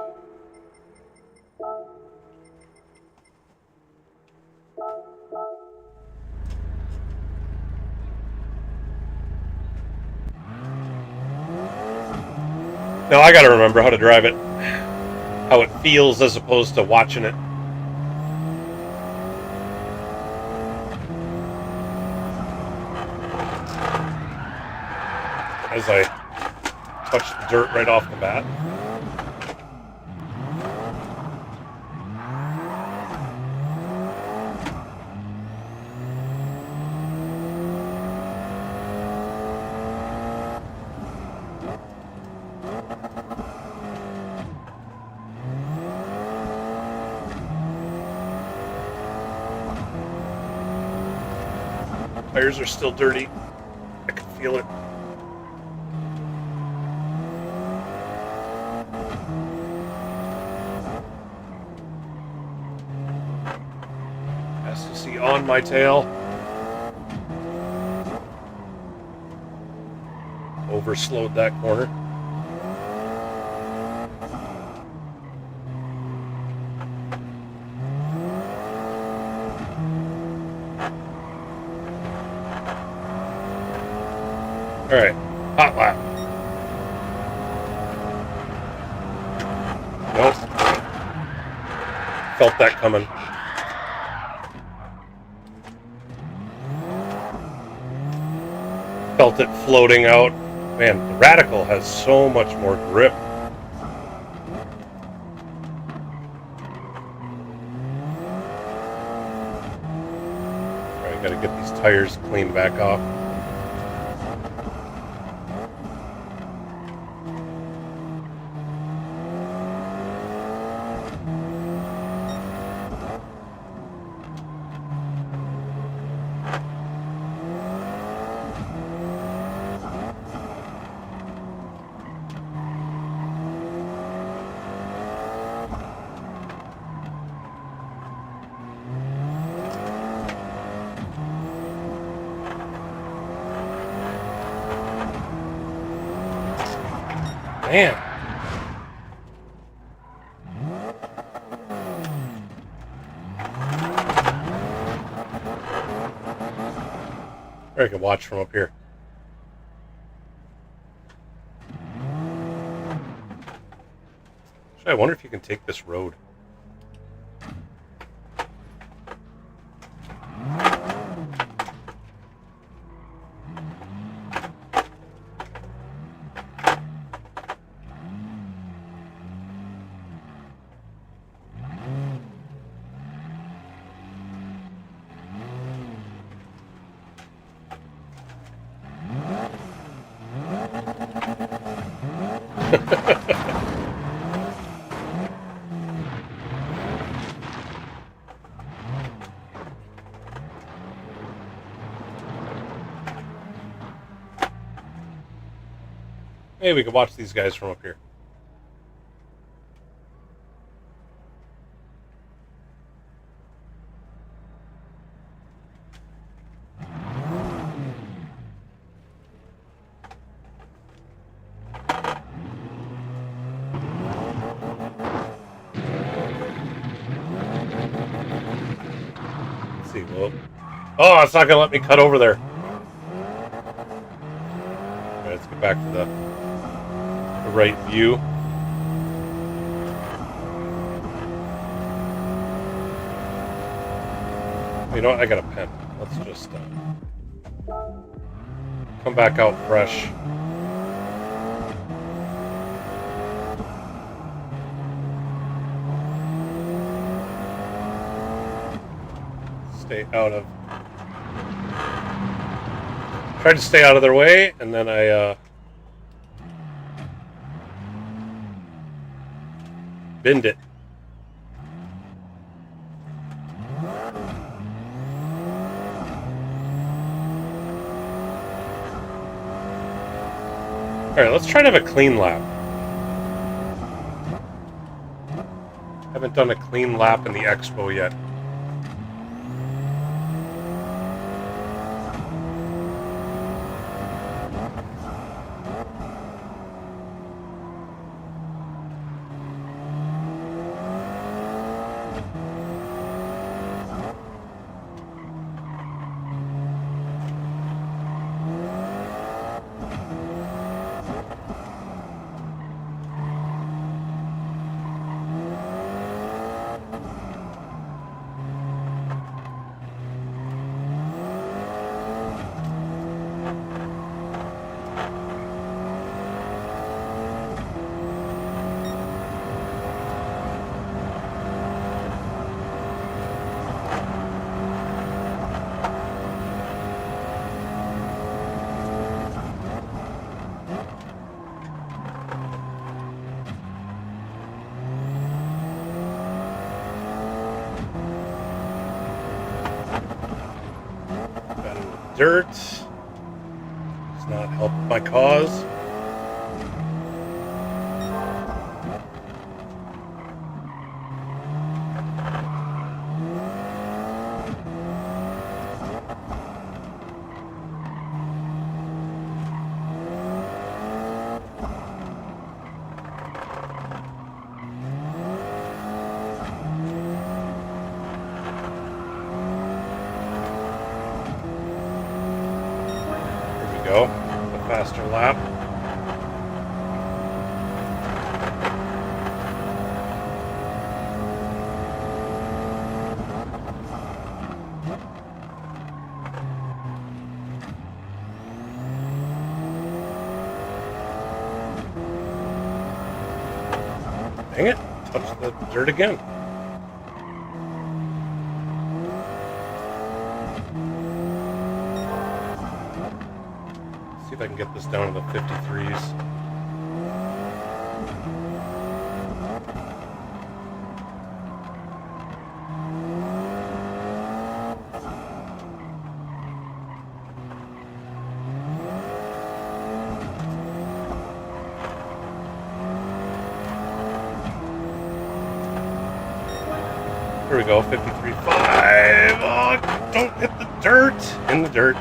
Speaker 1: Now I gotta remember how to drive it. How it feels as opposed to watching it. As I touch the dirt right off the bat. Tires are still dirty. I can feel it. Has to see on my tail. Overslowed that corner. All right, hot lap. Nope. Felt that coming. Felt it floating out. Man, the Radical has so much more grip. All right, gotta get these tires cleaned back off. Man. I can watch from up here. Actually, I wonder if you can take this road. Hey, we can watch these guys from up here. Let's see. Well, oh, it's not going to let me cut over there. All right, let's get back to the right view. You know what? I got a pen. Let's just come back out fresh. Stay out of. Tried to stay out of their way, and then I binned it. Alright, let's try to have a clean lap. Haven't done a clean lap in the Expo yet. dirt. Does not help my cause. Go. A faster lap. Dang it. Touch the dirt again. See if I can get this down to the 53s. Here we go, 53.5. Oh, don't hit the dirt. In the dirt.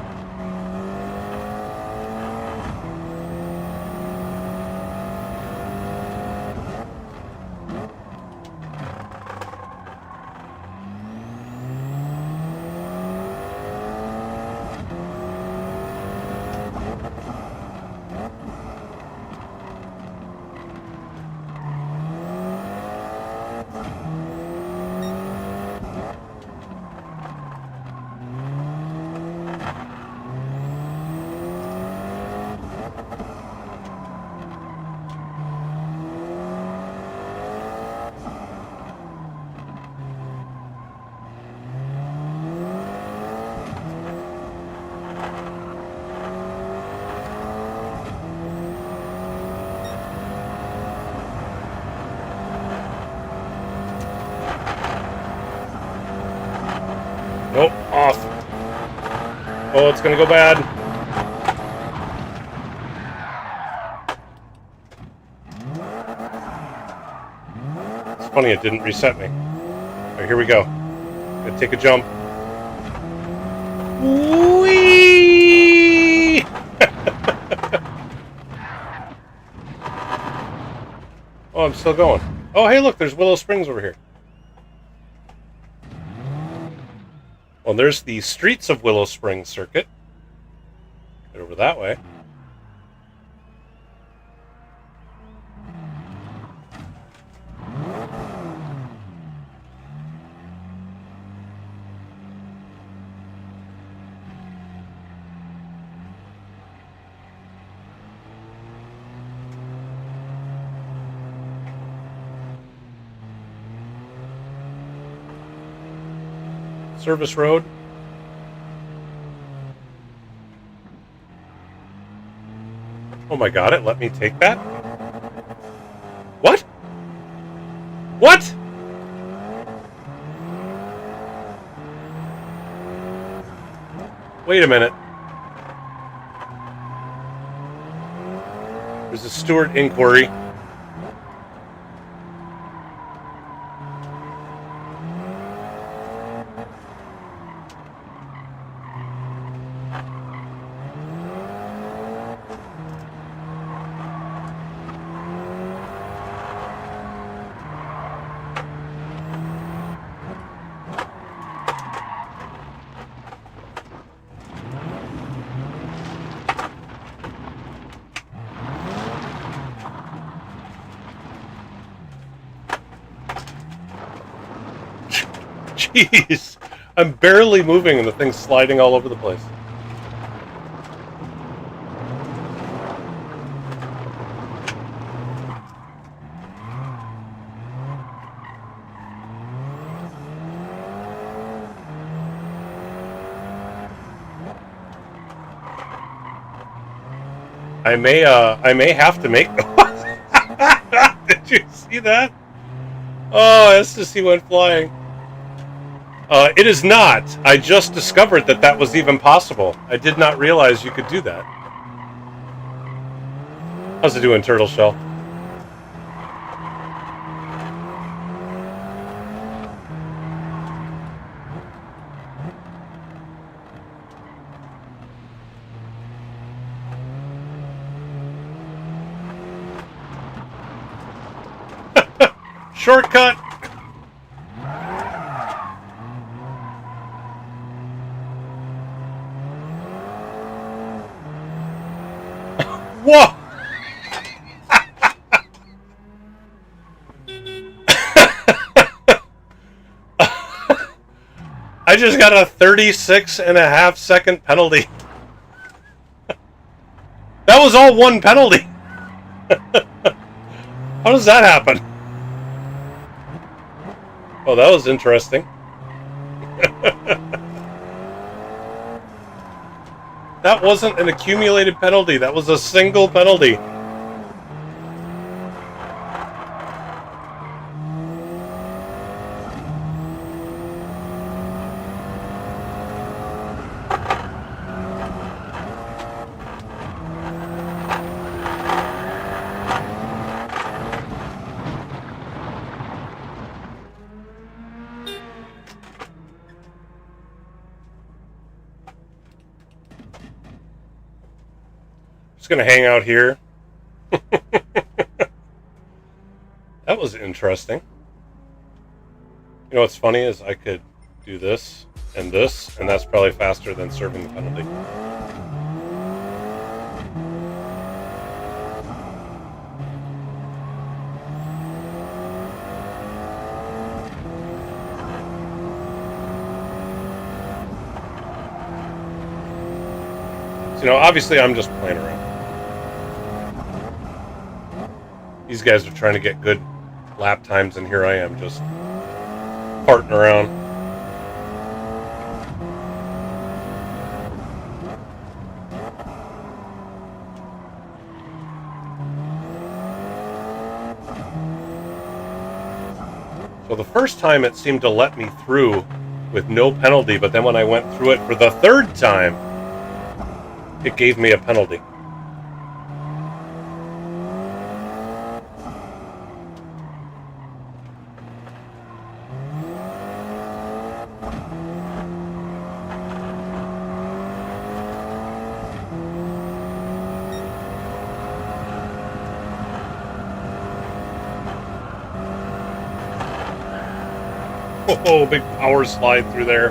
Speaker 1: Nope, off. Oh, it's gonna go bad. It's funny it didn't reset me. Alright, here we go. Gonna take a jump. Whee! Oh, I'm still going. Oh, hey, look, there's Willow Springs over here. Well, there's the Streets of Willow Springs circuit. Get over that way. Service road. Oh my god, it let me take that? What? What? Wait a minute. There's a Stewart inquiry. Jeez, I'm barely moving and the thing's sliding all over the place. I may have to make. Did you see that? Oh, SSC went flying. It is not. I just discovered that that was even possible. I did not realize you could do that. How's it doing, Turtle Shell? Shortcut! Whoa! I just got a 36.5-second penalty. That was all one penalty. How does that happen? Oh, that was interesting. That wasn't an accumulated penalty. That was a single penalty. Gonna hang out here. That was interesting. You know what's funny is I could do this, and that's probably faster than serving the penalty. So, you know, obviously I'm just playing around. These guys are trying to get good lap times, and here I am just farting around. So the first time it seemed to let me through with no penalty, but then when I went through it for the third time, it gave me a penalty. Oh, big power slide through there.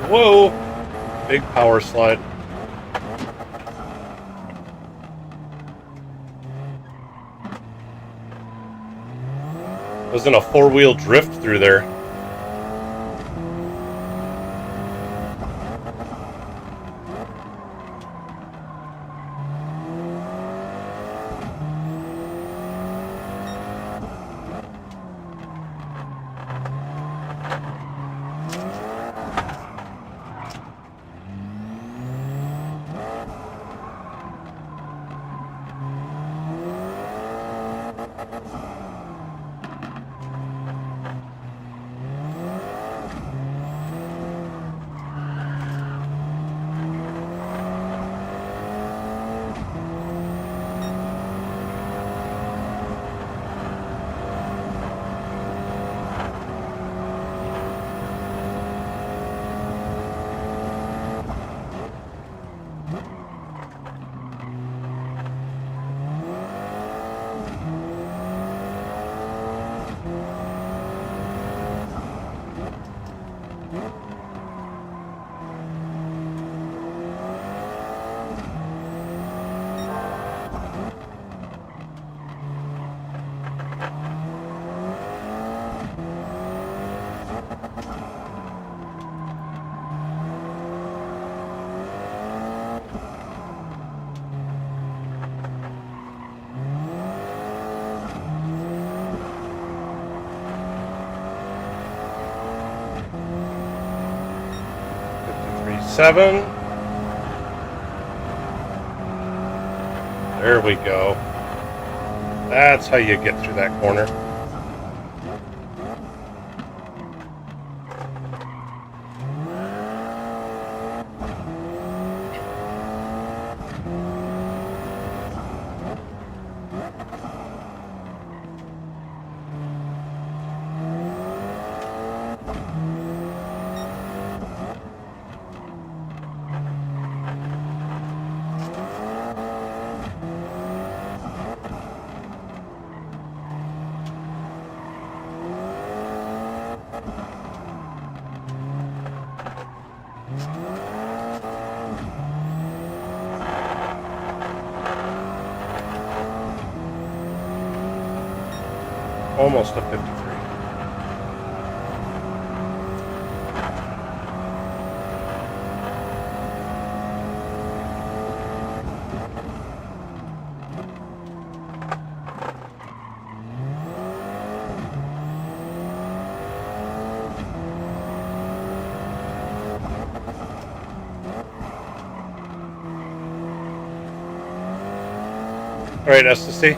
Speaker 1: Whoa! Big power slide. Was in a four-wheel drift through there. 57. There we go. That's how you get through that corner. Almost a 53. All right, S2C.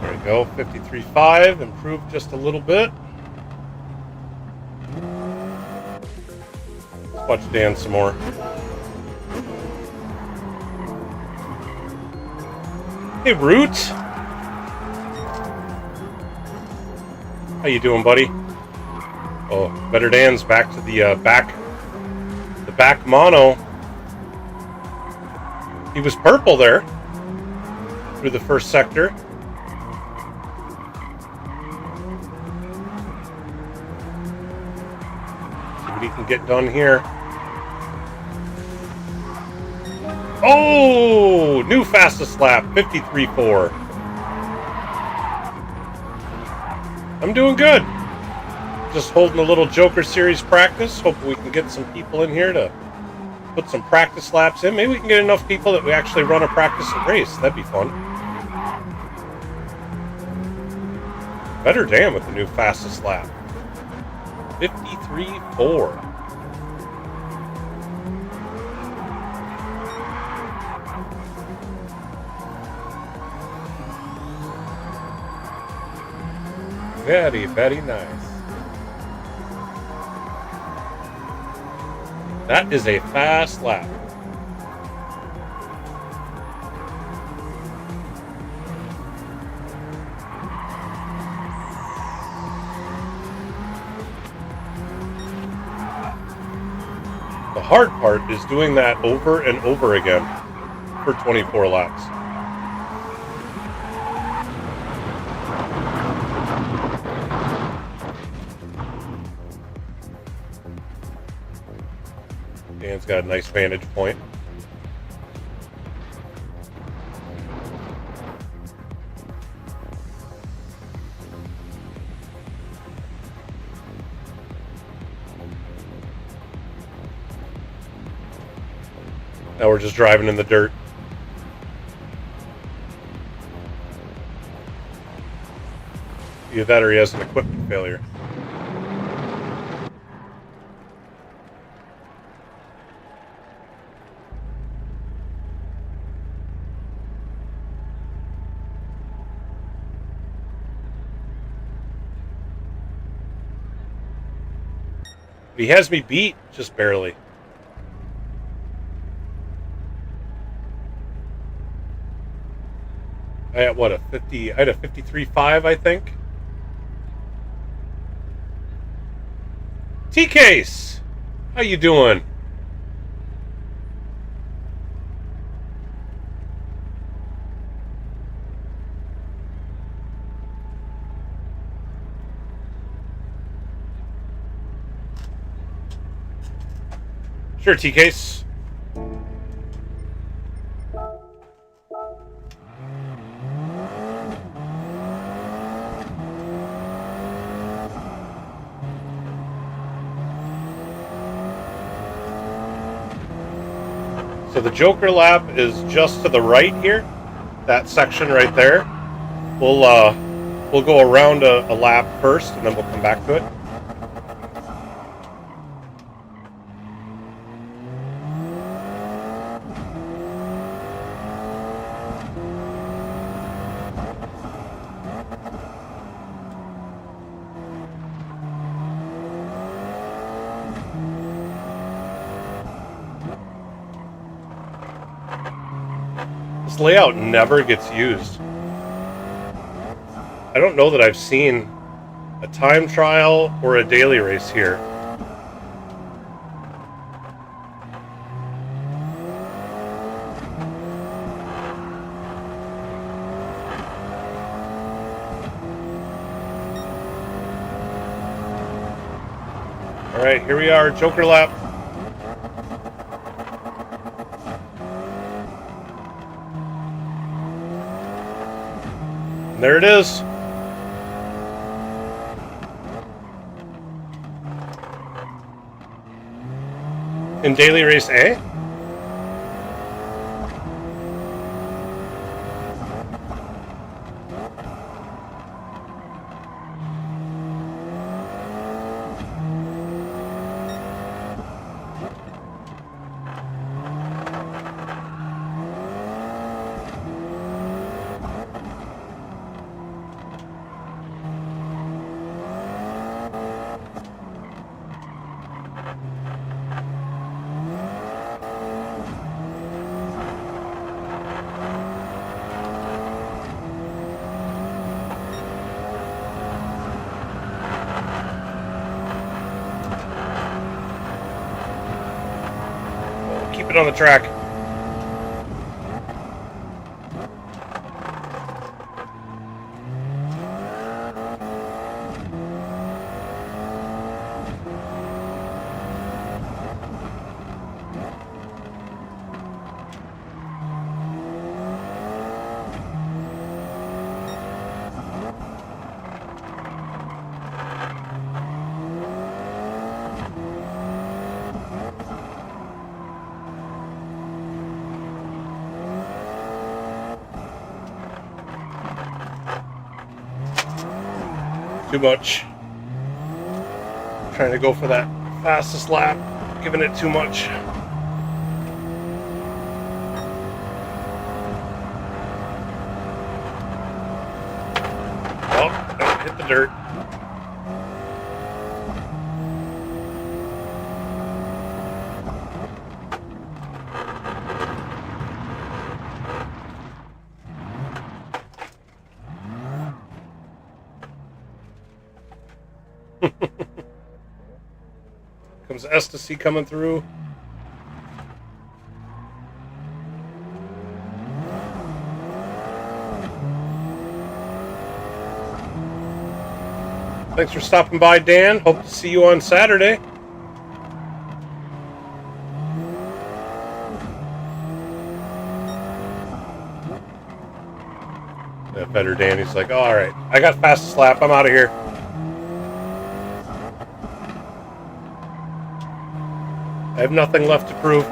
Speaker 1: There we go, 53.5, improved just a little bit. Let's watch Dan some more. Hey, Root. How you doing, buddy? Oh, Better Dan's back to the back mono. He was purple there through the first sector. See what he can get done here. Oh, new fastest lap, 53.4. I'm doing good. Just holding a little Joker Series practice. Hope we can get some people in here to put some practice laps in. Maybe we can get enough people that we actually run a practice and race. That'd be fun. Better Dan with the new fastest lap. 53.4. Very, very nice. That is a fast lap. The hard part is doing that over and over again for 24 laps. Dan's got a nice vantage point. Now we're just driving in the dirt. Either that or he has an equipment failure. He has me beat, just barely. I had what, I had a 53.5, I think. T-Case, how you doing? Sure, T-Case. So the Joker lap is just to the right here, that section right there. We'll go around a lap first, and then we'll come back to it. This layout never gets used. I don't know that I've seen a time trial or a daily race here. All right, here we are, Joker lap. And there it is. In daily race A. Keep it on the track. Too much. Trying to go for that fastest lap, giving it too much. Oh, don't hit the dirt. Comes S to C coming through. Thanks for stopping by, Dan. Hope to see you on Saturday. That better Dan. He's like, oh, all right, I got fastest lap. I'm out of here. I have nothing left to prove.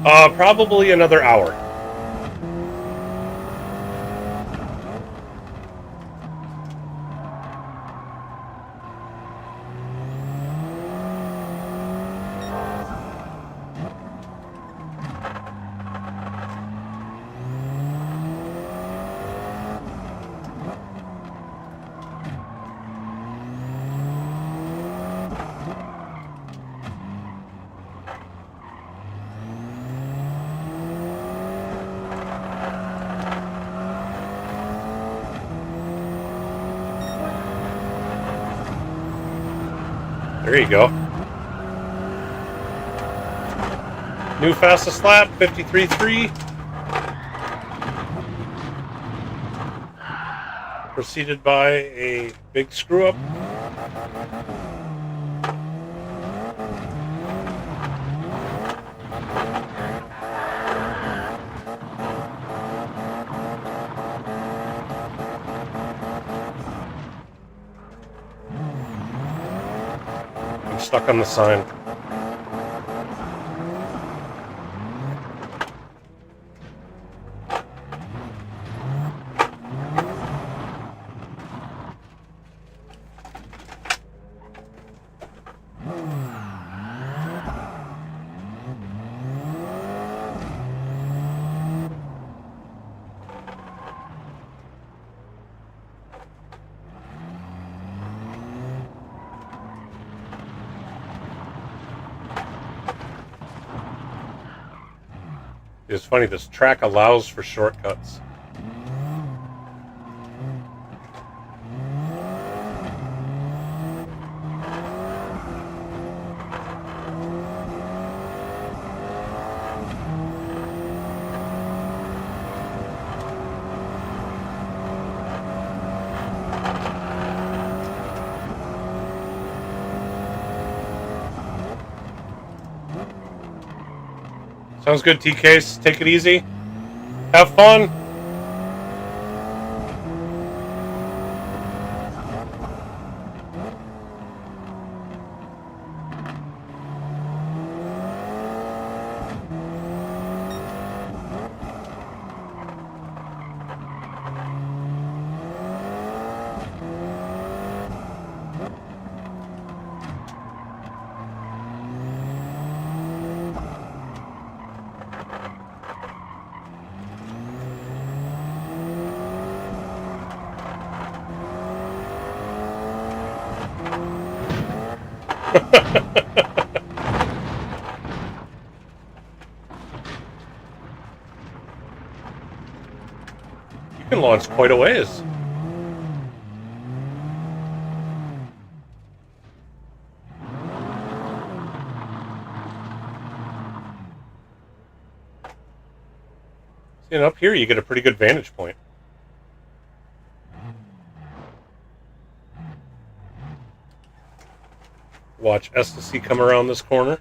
Speaker 1: Probably another hour. There you go. New fastest lap, 53.3. Preceded by a big screw up. I'm stuck on the sign. It's funny, this track allows for shortcuts. Sounds good, TKs. Take it easy. Have fun. You can launch quite a ways. See, and up here you get a pretty good vantage point. Watch S to C come around this corner.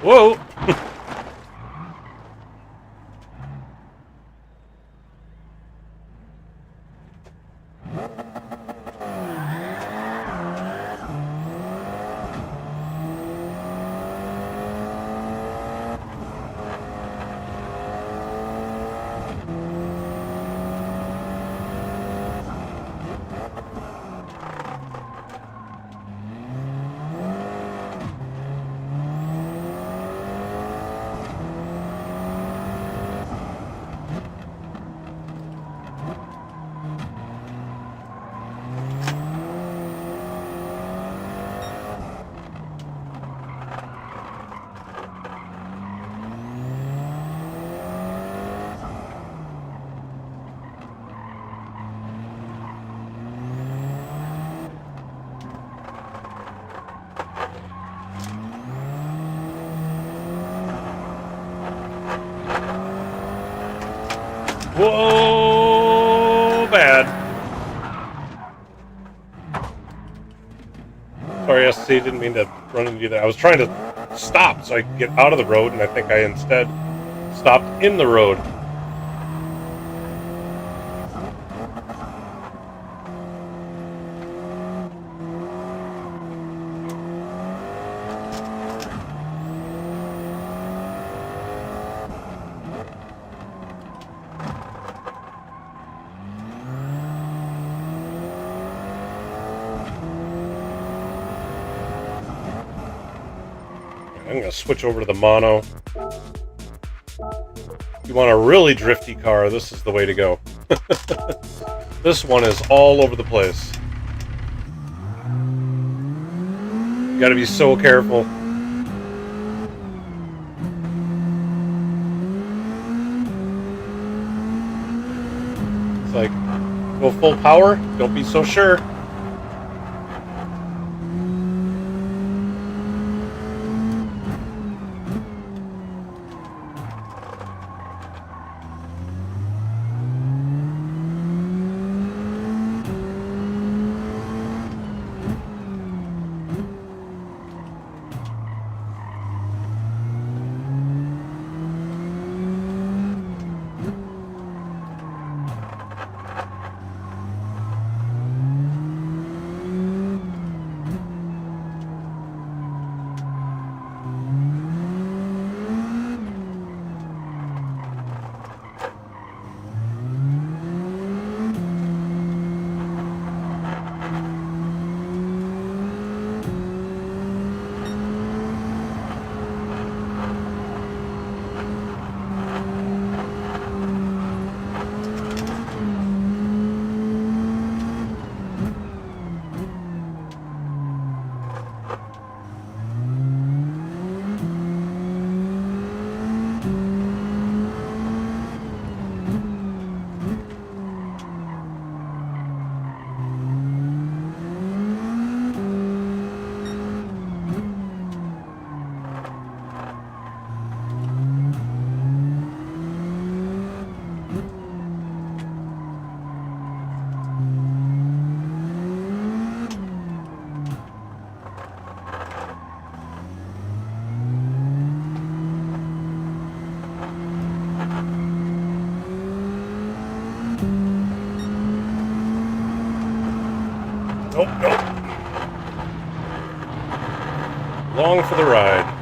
Speaker 1: Whoa! Whoa, bad. Sorry, SC, didn't mean to run into you there. I was trying to stop so I could get out of the road, and I think I instead stopped in the road. I'm going to switch over to the Maono. If you want a really drifty car, this is the way to go. This one is all over the place. You got to be so careful. It's like, go full power, don't be so sure. Nope, nope. Long for the ride.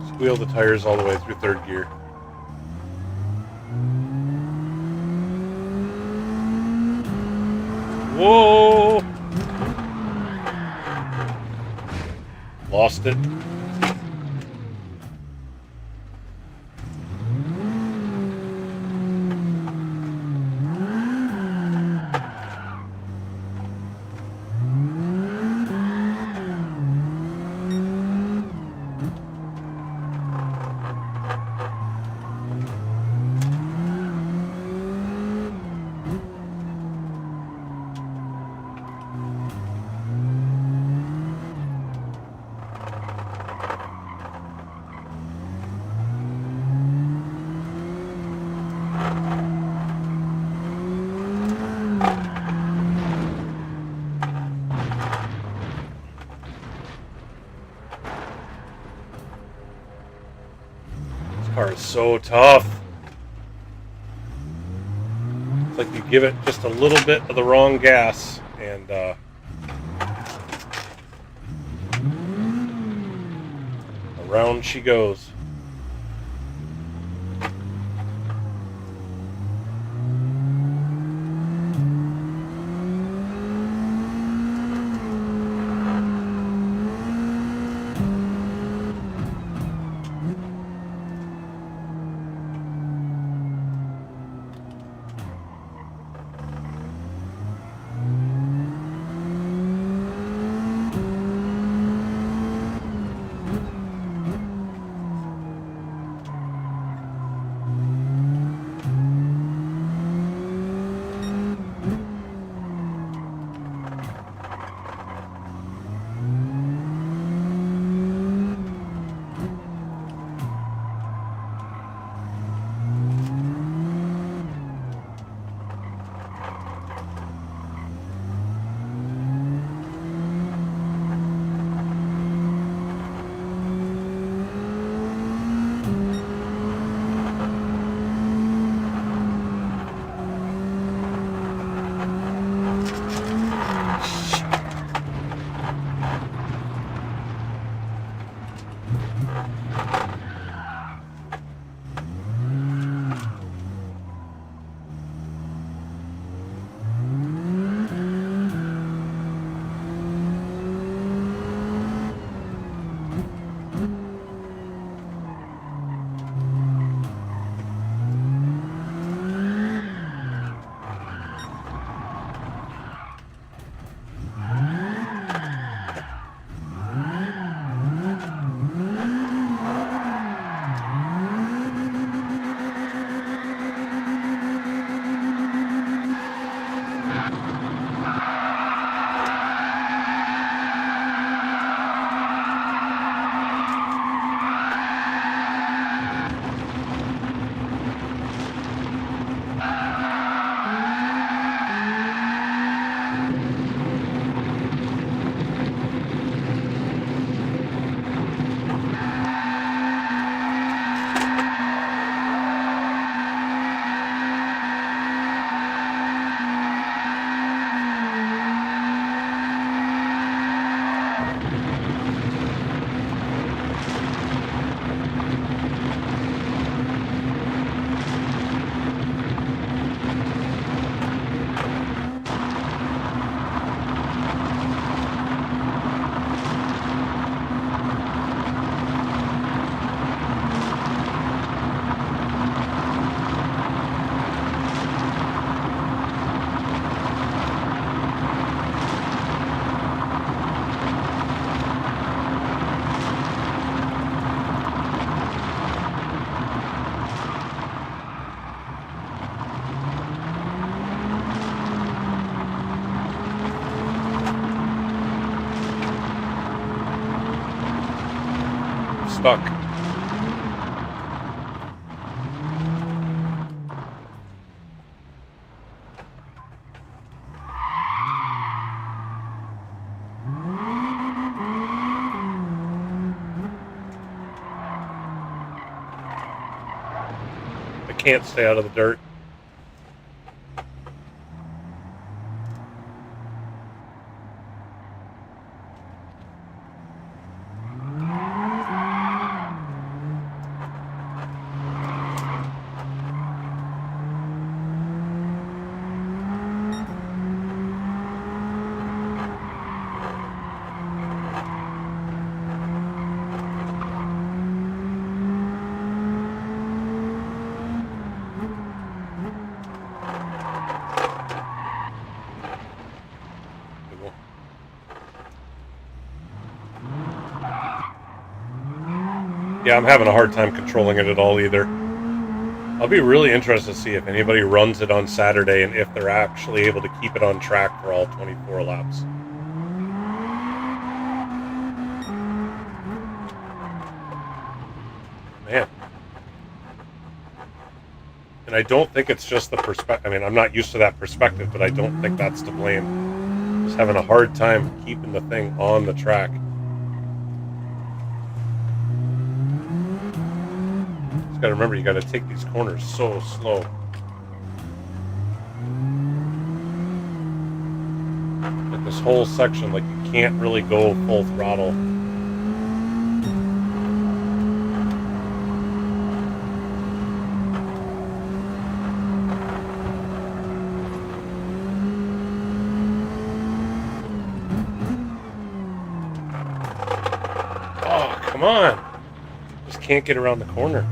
Speaker 1: Squeal the tires all the way through third gear. Whoa! Lost it. Car is so tough. It's like you give it just a little bit of the wrong gas and around she goes. stuck. I can't stay out of the dirt. Yeah, I'm having a hard time controlling it at all either. I'll be really interested to see if anybody runs it on Saturday and if they're actually able to keep it on track for all 24 laps. Man. And I don't think it's just the perspective. I mean, I'm not used to that perspective, but I don't think that's to blame. Just having a hard time keeping the thing on the track. Just gotta remember, you gotta take these corners so slow. Like this whole section, like you can't really go full throttle. Come on. Just can't get around the corner.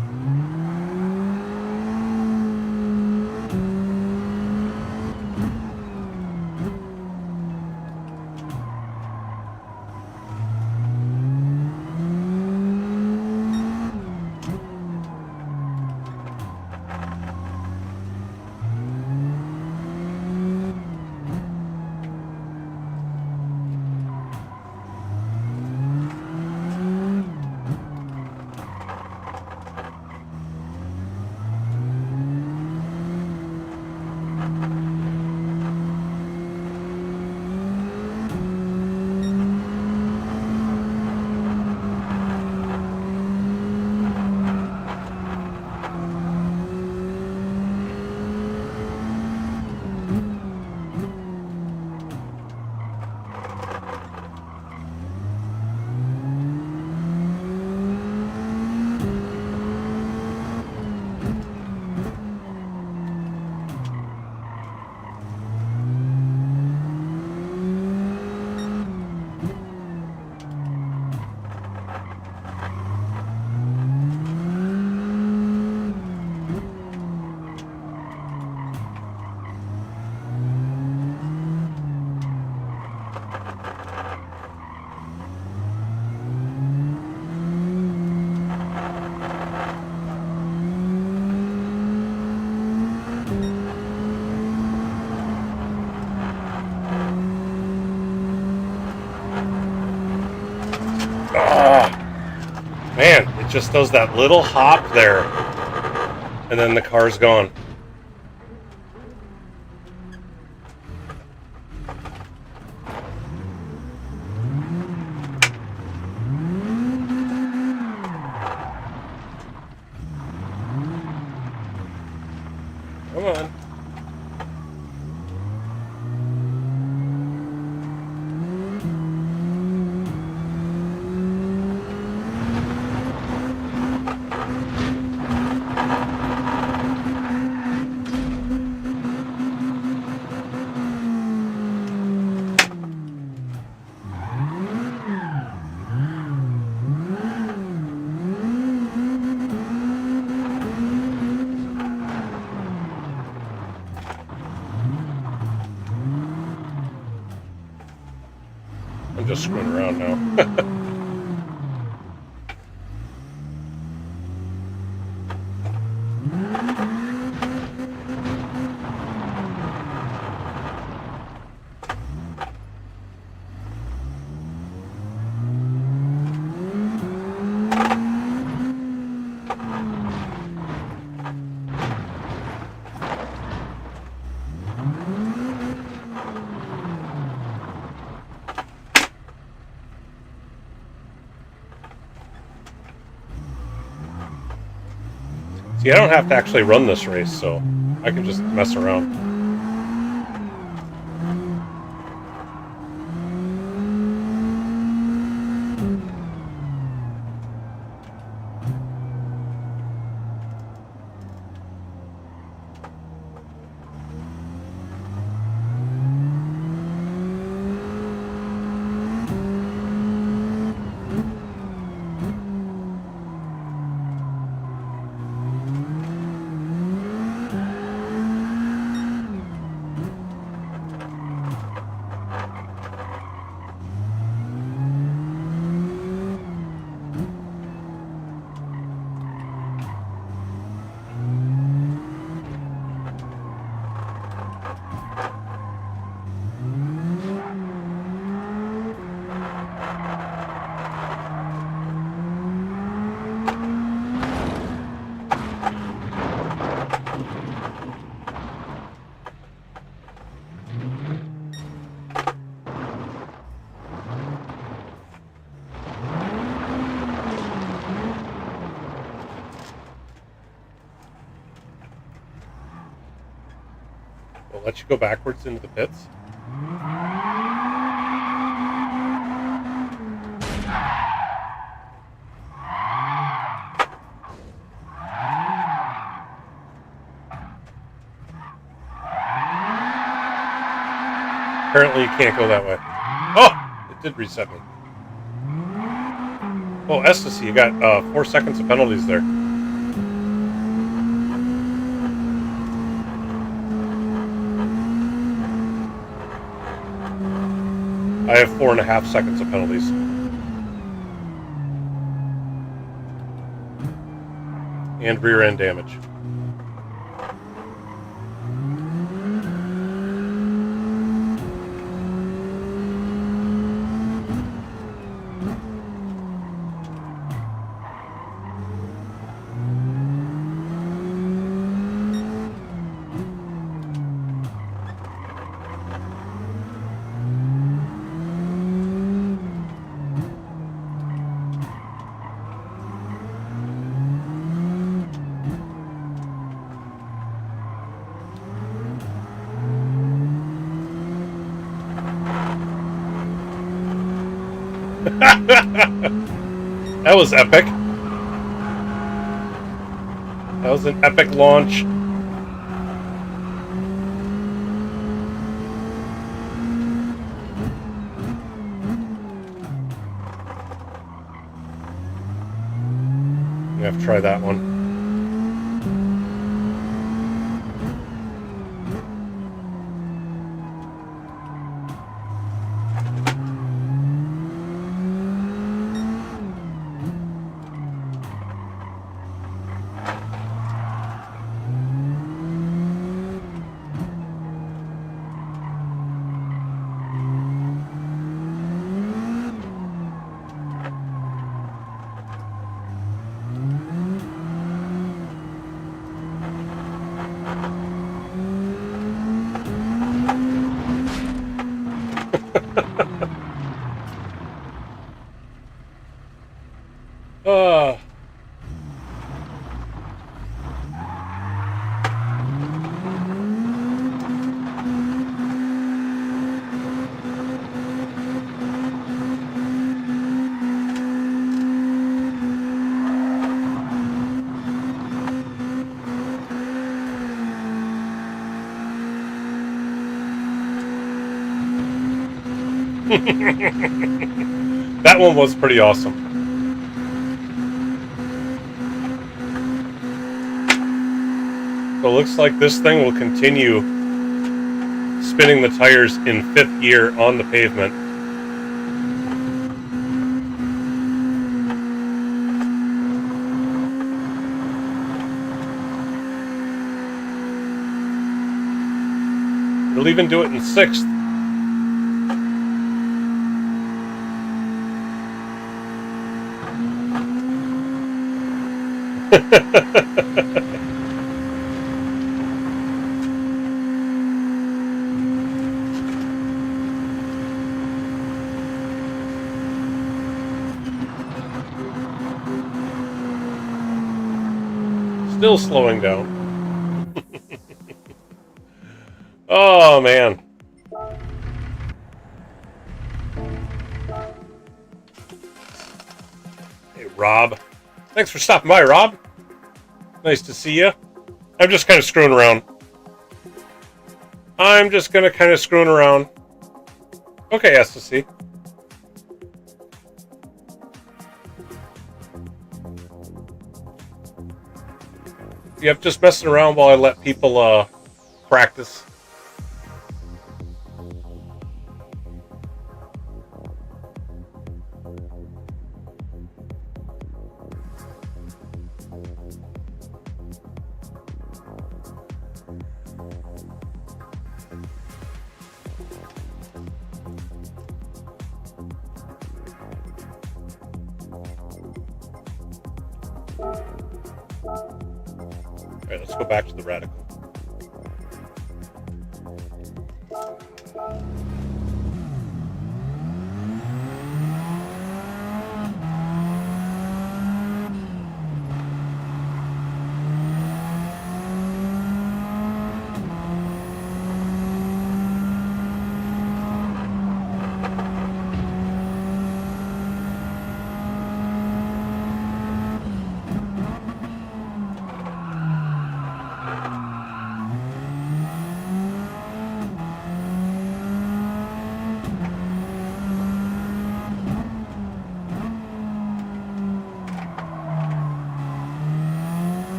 Speaker 1: Man, it just does that little hop there, and then the car's gone. Come on. I'm just screwing around now. See, I don't have to actually run this race, so I can just mess around. We'll let you go backwards into the pits. Apparently you can't go that way. Oh! It did reset me. Oh, Estes, you got 4 seconds of penalties there. I have 4.5 seconds of penalties. And rear end damage. That was epic. That was an epic launch. I'm gonna have to try that one. That one was pretty awesome. So it looks like this thing will continue spinning the tires in 5th gear on the pavement. It'll even do it in 6th. Still slowing down. Oh, man. Hey, Rob. Thanks for stopping by, Rob. Nice to see you. I'm just kind of screwing around. I'm just going to kind of screwing around. Okay, S2C. Yep, just messing around while I let people practice. Alright, let's go back to the radical.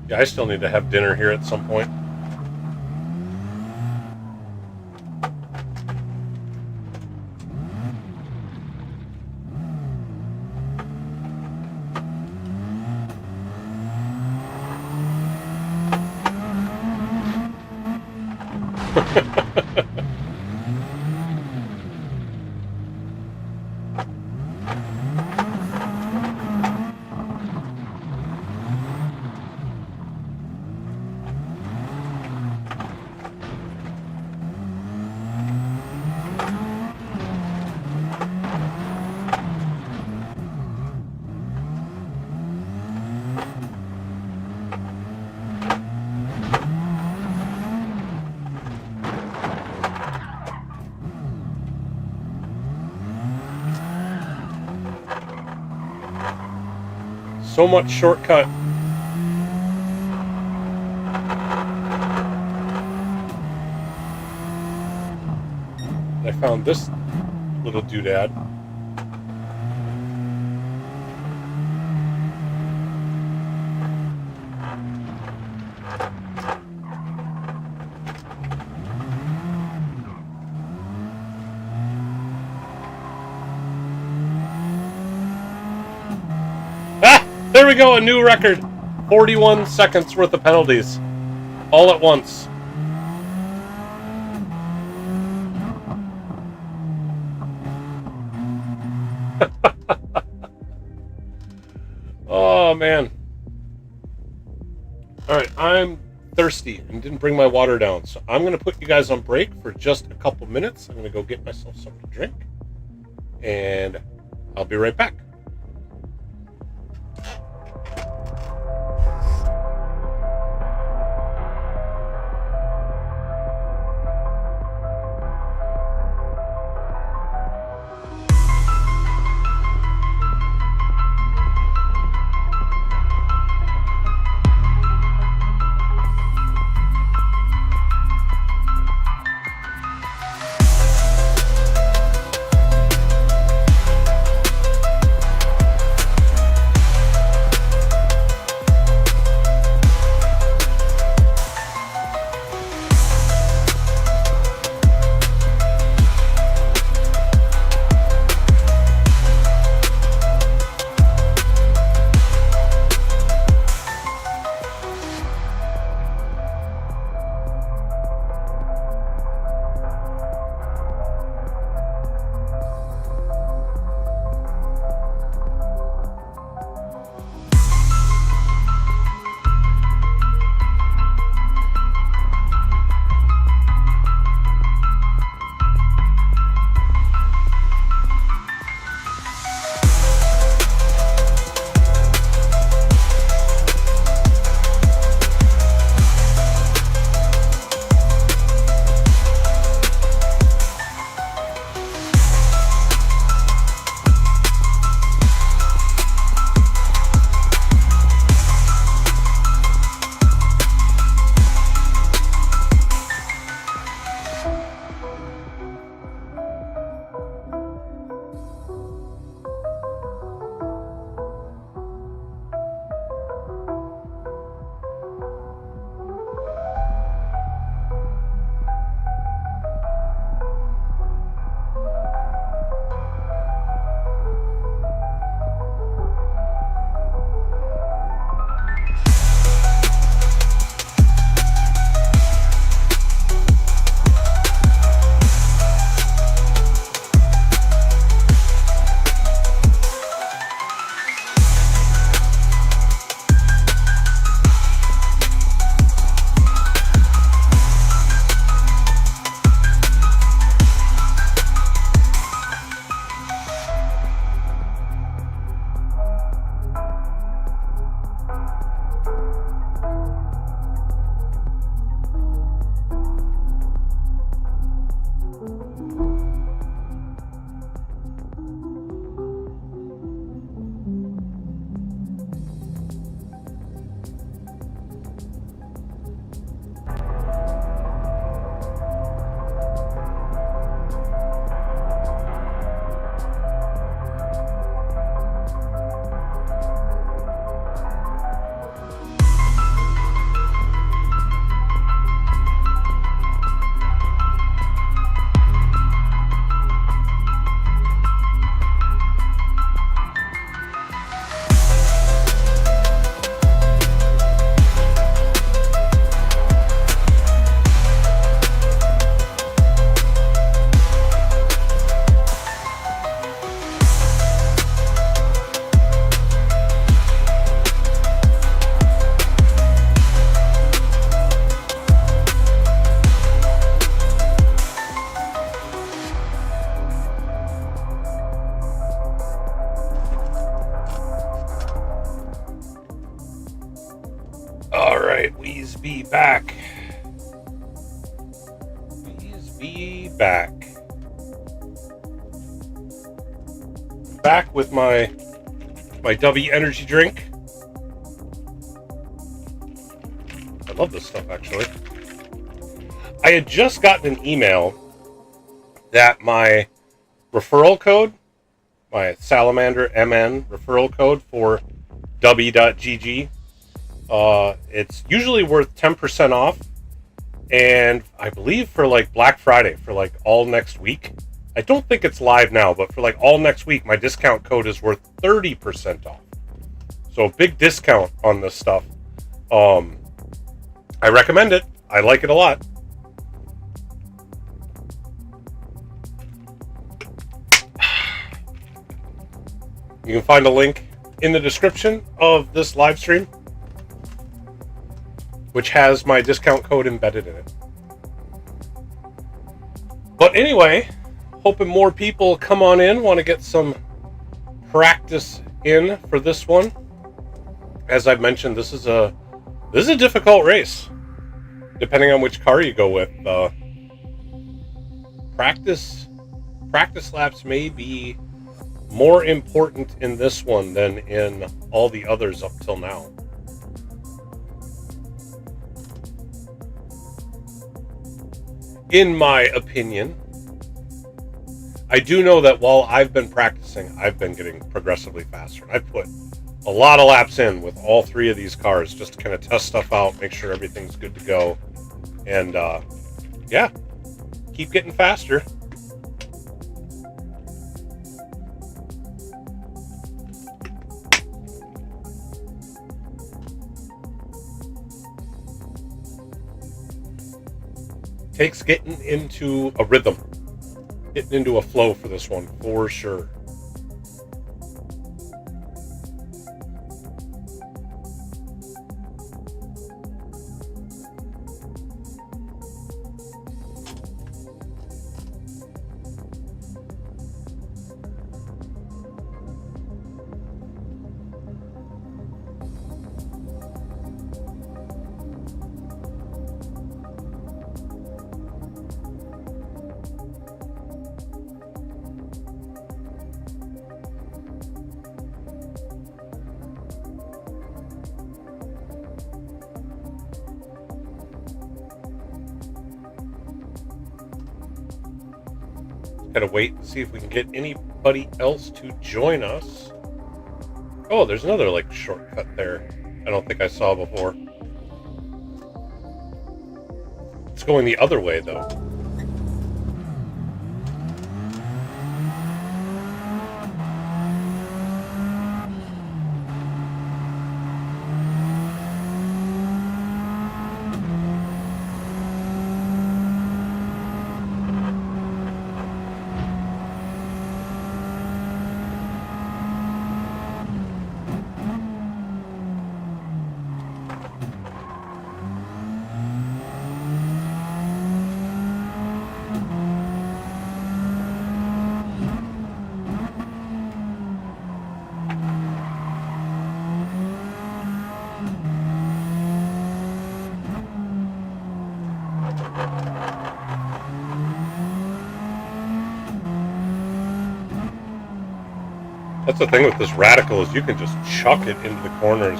Speaker 1: Yeah, I still need to have dinner here at some point. So much shortcut. I found this little doodad. There we go, a new record. 41 seconds worth of penalties. All at once. Oh, man. Alright, I'm thirsty and didn't bring my water down. So I'm going to put you guys on break for just a couple minutes. I'm going to go get myself something to drink. And I'll be right back. Alright, Weeze be back. Weeze be back. Back with my W energy drink. I love this stuff, actually. I had just gotten an email that my referral code, my Salamander MN referral code for w.gg, it's usually worth 10% off, and I believe for like Black Friday, for like all next week, I don't think it's live now, but for like all next week, my discount code is worth 30% off. So a big discount on this stuff. I recommend it. I like it a lot. You can find a link in the description of this live stream, which has my discount code embedded in it. But anyway, hoping more people come on in, want to get some practice in for this one. As I've mentioned, this is a difficult race, depending on which car you go with. Practice laps may be more important in this one than in all the others up till now. In my opinion, I do know that while I've been practicing, I've been getting progressively faster. I've put a lot of laps in with all three of these cars just to kind of test stuff out, make sure everything's good to go. And yeah, keep getting faster. Takes getting into a rhythm, getting into a flow for this one, for sure. Gotta wait and see if we can get anybody else to join us. Oh, there's another like shortcut there I don't think I saw before. It's going the other way though. That's the thing with this Radical, is you can just chuck it into the corners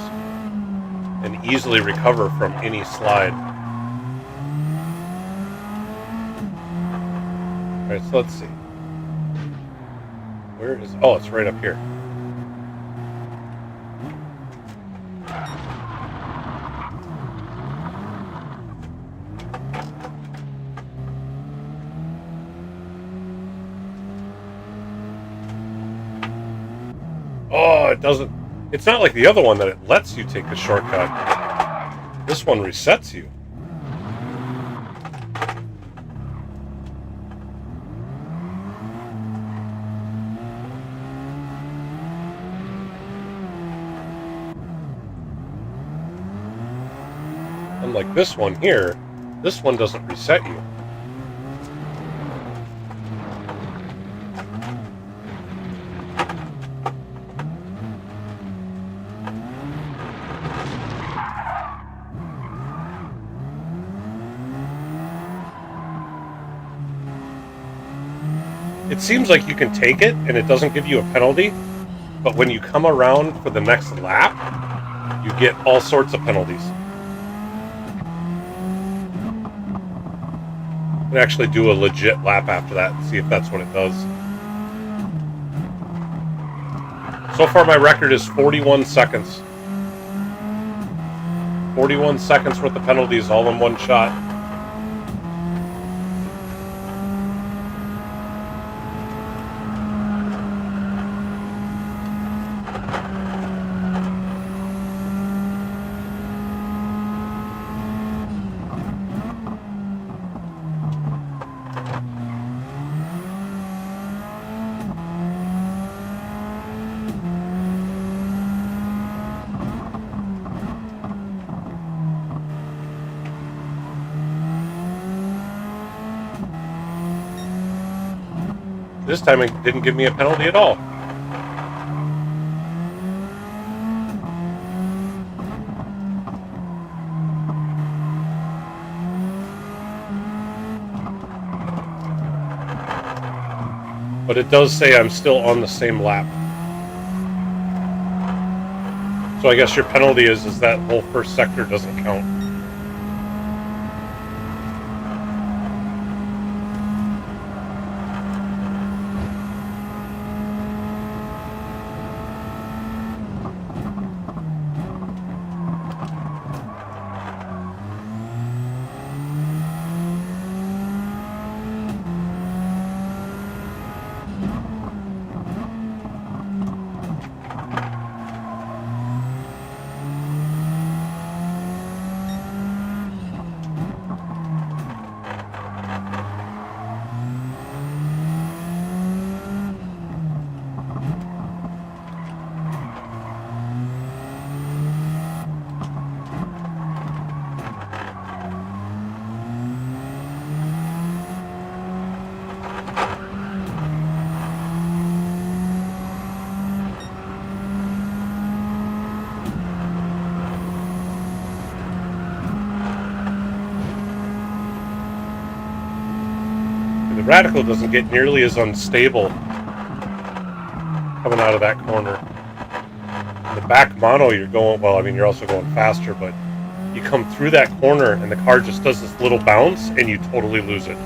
Speaker 1: and easily recover from any slide. Alright, so let's see. Where is... Oh, it's right up here. Oh, it doesn't... It's not like the other one that it lets you take a shortcut. This one resets you. Unlike this one here, this one doesn't reset you. It seems like you can take it and it doesn't give you a penalty, but when you come around for the next lap, you get all sorts of penalties. I'm gonna actually do a legit lap after that and see if that's what it does. So far my record is 41 seconds. 41 seconds worth of penalties all in one shot. This time it didn't give me a penalty at all. But it does say I'm still on the same lap. So I guess your penalty is that whole first sector doesn't count. The Radical doesn't get nearly as unstable coming out of that corner. In the back Maono, you're going, well, I mean, you're also going faster, but you come through that corner and the car just does this little bounce and you totally lose it.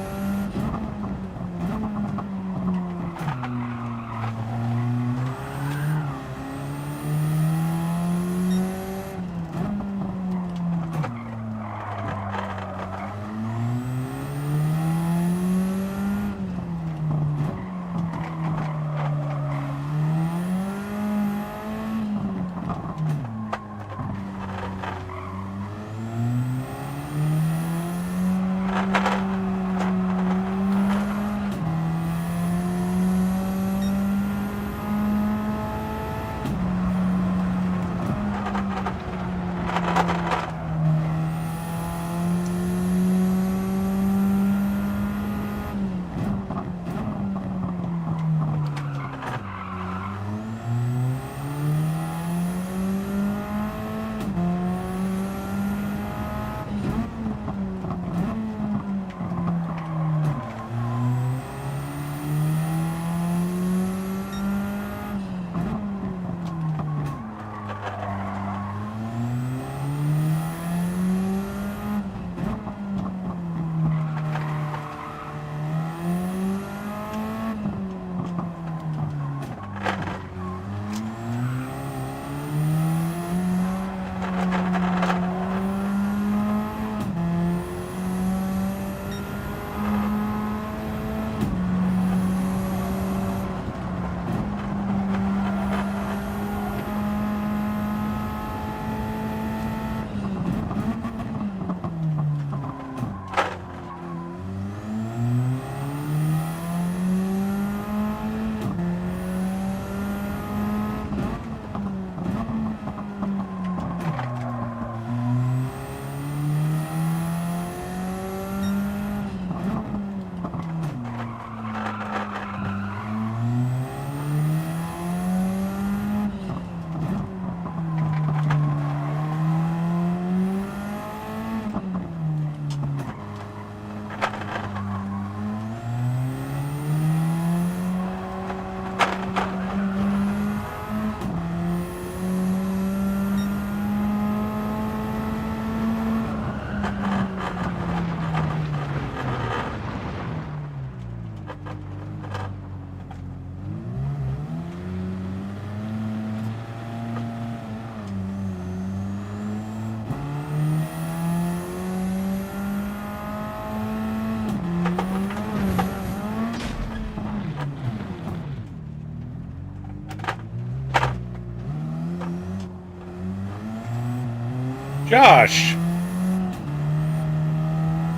Speaker 1: Josh!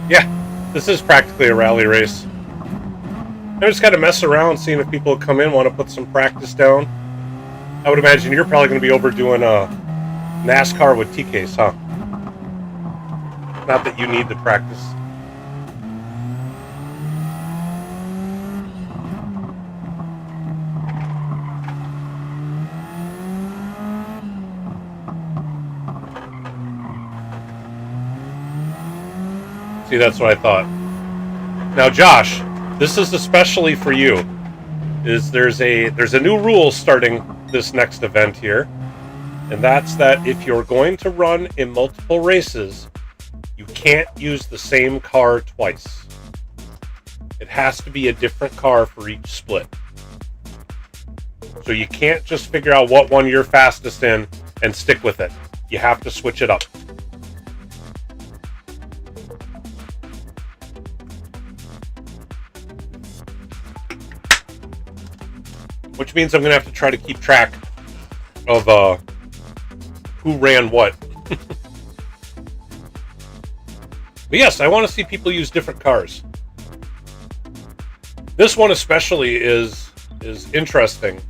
Speaker 1: Yeah, this is practically a rally race. I just got to mess around, seeing if people come in, want to put some practice down. I would imagine you're probably going to be over doing NASCAR with TKs, huh? Not that you need the practice. See, that's what I thought. Now, Josh, this is especially for you. There's a new rule starting this next event here, and that's that if you're going to run in multiple races, you can't use the same car twice. It has to be a different car for each split. So you can't just figure out what one you're fastest in and stick with it. You have to switch it up. Which means I'm going to have to try to keep track of who ran what. But yes, I want to see people use different cars. This one especially is interesting,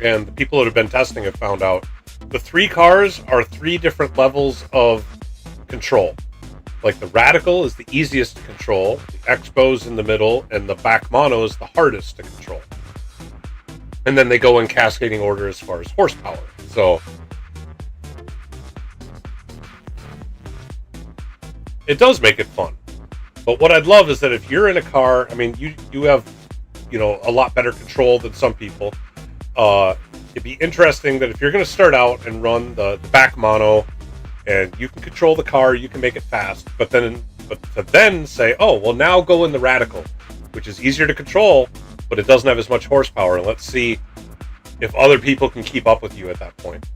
Speaker 1: and the people that have been testing have found out. The 3 cars are 3 different levels of control. Like the Radical is the easiest to control, the Expo's in the middle, and the back Maono is the hardest to control. And then they go in cascading order as far as horsepower. So it does make it fun. But what I'd love is that if you're in a car, I mean, you have, you know, a lot better control than some people. It'd be interesting that if you're going to start out and run the back Maono, and you can control the car, you can make it fast, but to then say, oh, well, now go in the Radical, which is easier to control, but it doesn't have as much horsepower. And let's see if other people can keep up with you at that point.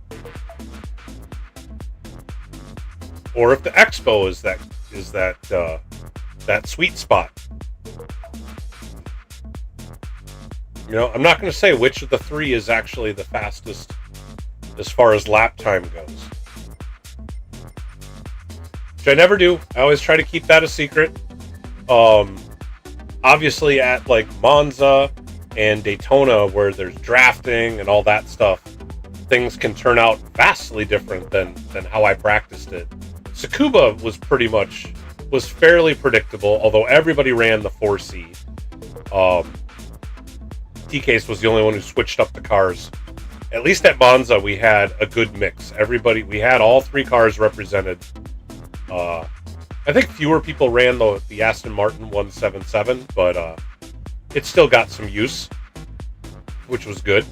Speaker 1: Or if the Expo is that sweet spot. You know, I'm not going to say which of the 3 is actually the fastest as far as lap time goes. Which I never do. I always try to keep that a secret. Obviously at like Monza and Daytona, where there's drafting and all that stuff, things can turn out vastly different than how I practiced it. Tsukuba was fairly predictable, although everybody ran the 4C. TK's was the only one who switched up the cars. At least at Monza, we had a good mix. We had all 3 cars represented. I think fewer people ran the Aston Martin 177, but it still got some use, which was good.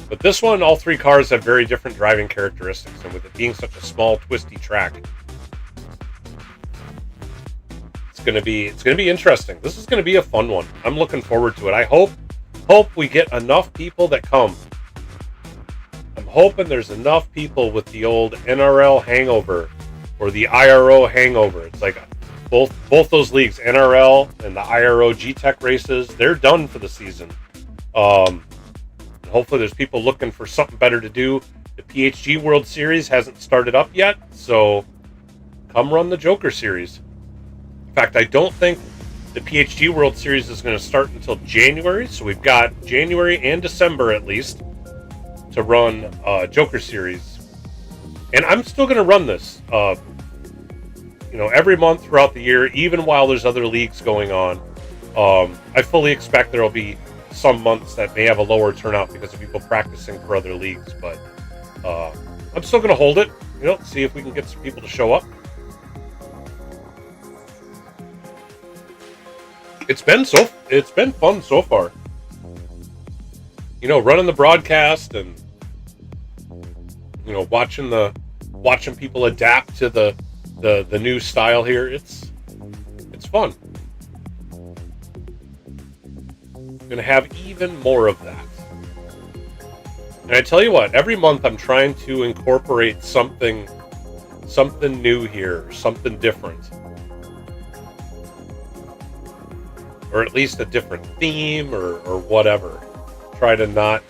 Speaker 1: But this one, all 3 cars have very different driving characteristics, and with it being such a small, twisty track, it's gonna be interesting. This is gonna be a fun one. I'm looking forward to it. I hope we get enough people that come. I'm hoping there's enough people with the old NRL hangover or the IRO hangover. It's like both those leagues, NRL and the IRO G-Tech races, they're done for the season. Hopefully there's people looking for something better to do. The PHG World Series hasn't started up yet, so come run the Joker Series. In fact, I don't think the PHG World Series is going to start until January, so we've got January and December at least to run Joker Series. And I'm still going to run this, every month throughout the year, even while there's other leagues going on. I fully expect there will be some months that may have a lower turnout because of people practicing for other leagues, but I'm still going to hold it, see if we can get some people to show up. It's been fun so far. Running the broadcast and watching people adapt to the new style here. It's fun. I'm gonna have even more of that. And I tell you what, every month I'm trying to incorporate something new here, something different. Or at least a different theme or whatever. Try to not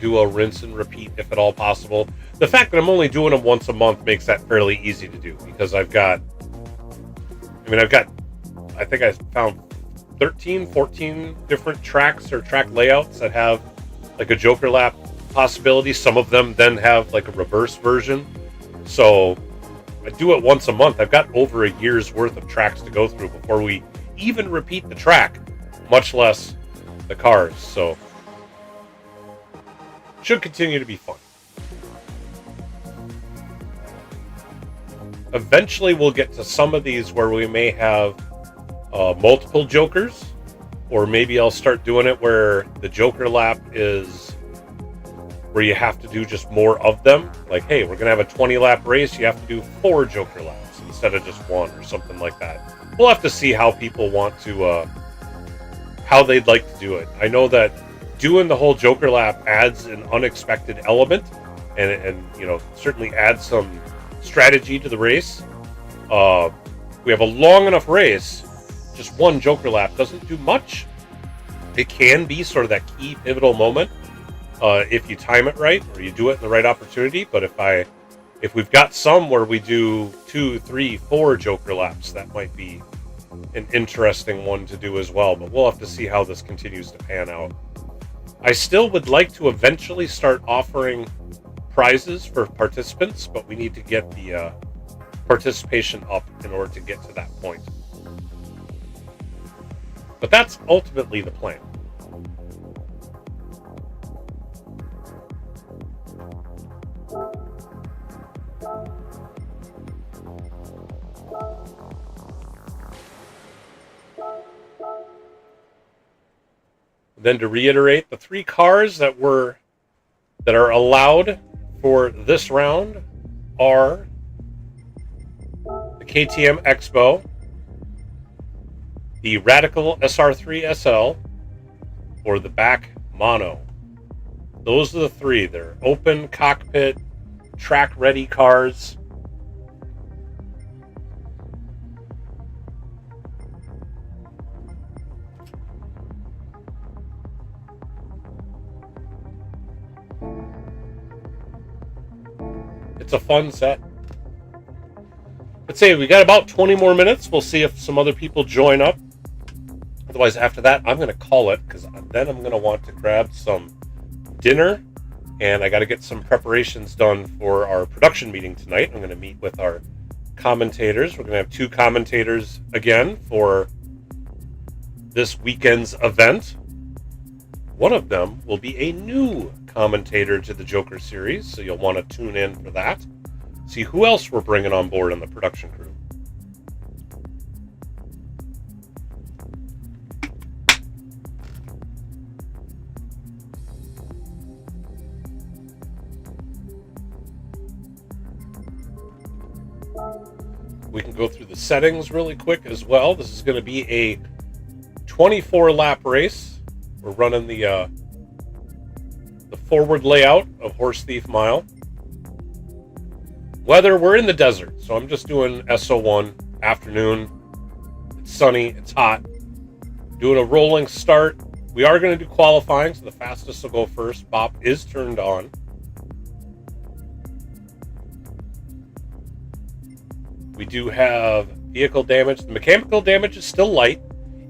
Speaker 1: do a rinse and repeat if at all possible. the fact that I'm only doing them once a month makes that fairly easy to do, because I think I found 13, 14 different tracks or track layouts that have like a Joker lap possibility. Some of them then have like a reverse version. So I do it once a month. I've got over a year's worth of tracks to go through before we even repeat the track, much less the cars. So should continue to be fun. Eventually we'll get to some of these where we may have multiple Jokers, or maybe I'll start doing it where the Joker lap is where you have to do just more of them. Like, hey, we're going to have a 20 lap race. You have to do 4 Joker laps instead of just 1 or something like that. We'll have to see how people want to, how they'd like to do it. I know that doing the whole Joker lap adds an unexpected element and you know, certainly adds some strategy to the race. We have a long enough race. Just 1 Joker lap doesn't do much. It can be sort of that key pivotal moment if you time it right or you do it in the right opportunity. But if we've got some where we do 2, 3, 4 Joker laps, that might be an interesting one to do as well. But we'll have to see how this continues to pan out. I still would like to eventually start offering prizes for participants, but we need to get the participation up in order to get to that point. But that's ultimately the plan. Then to reiterate, the 3 cars that are allowed for this round are the KTM Expo, the Radical SR3 SL, or the back Maono. Those are the 3. They're open cockpit, track ready cars. It's a fun set. Let's say we got about 20 more minutes. We'll see if some other people join up. Otherwise, after that, I'm going to call it, because then I'm going to want to grab some dinner, and I got to get some preparations done for our production meeting tonight. I'm going to meet with our commentators. We're going to have 2 commentators again for this weekend's event. One of them will be a new commentator to the Joker series, so you'll want to tune in for that. See who else we're bringing on board on the production crew. We can go through the settings really quick as well. This is going to be a 24 lap race. We're running the forward layout of Horse Thief Mile. Weather, we're in the desert, so I'm just doing SO1 afternoon. It's sunny, it's hot. Doing a rolling start. We are going to do qualifying, so the fastest will go first. BOP is turned on. We do have vehicle damage. The mechanical damage is still light.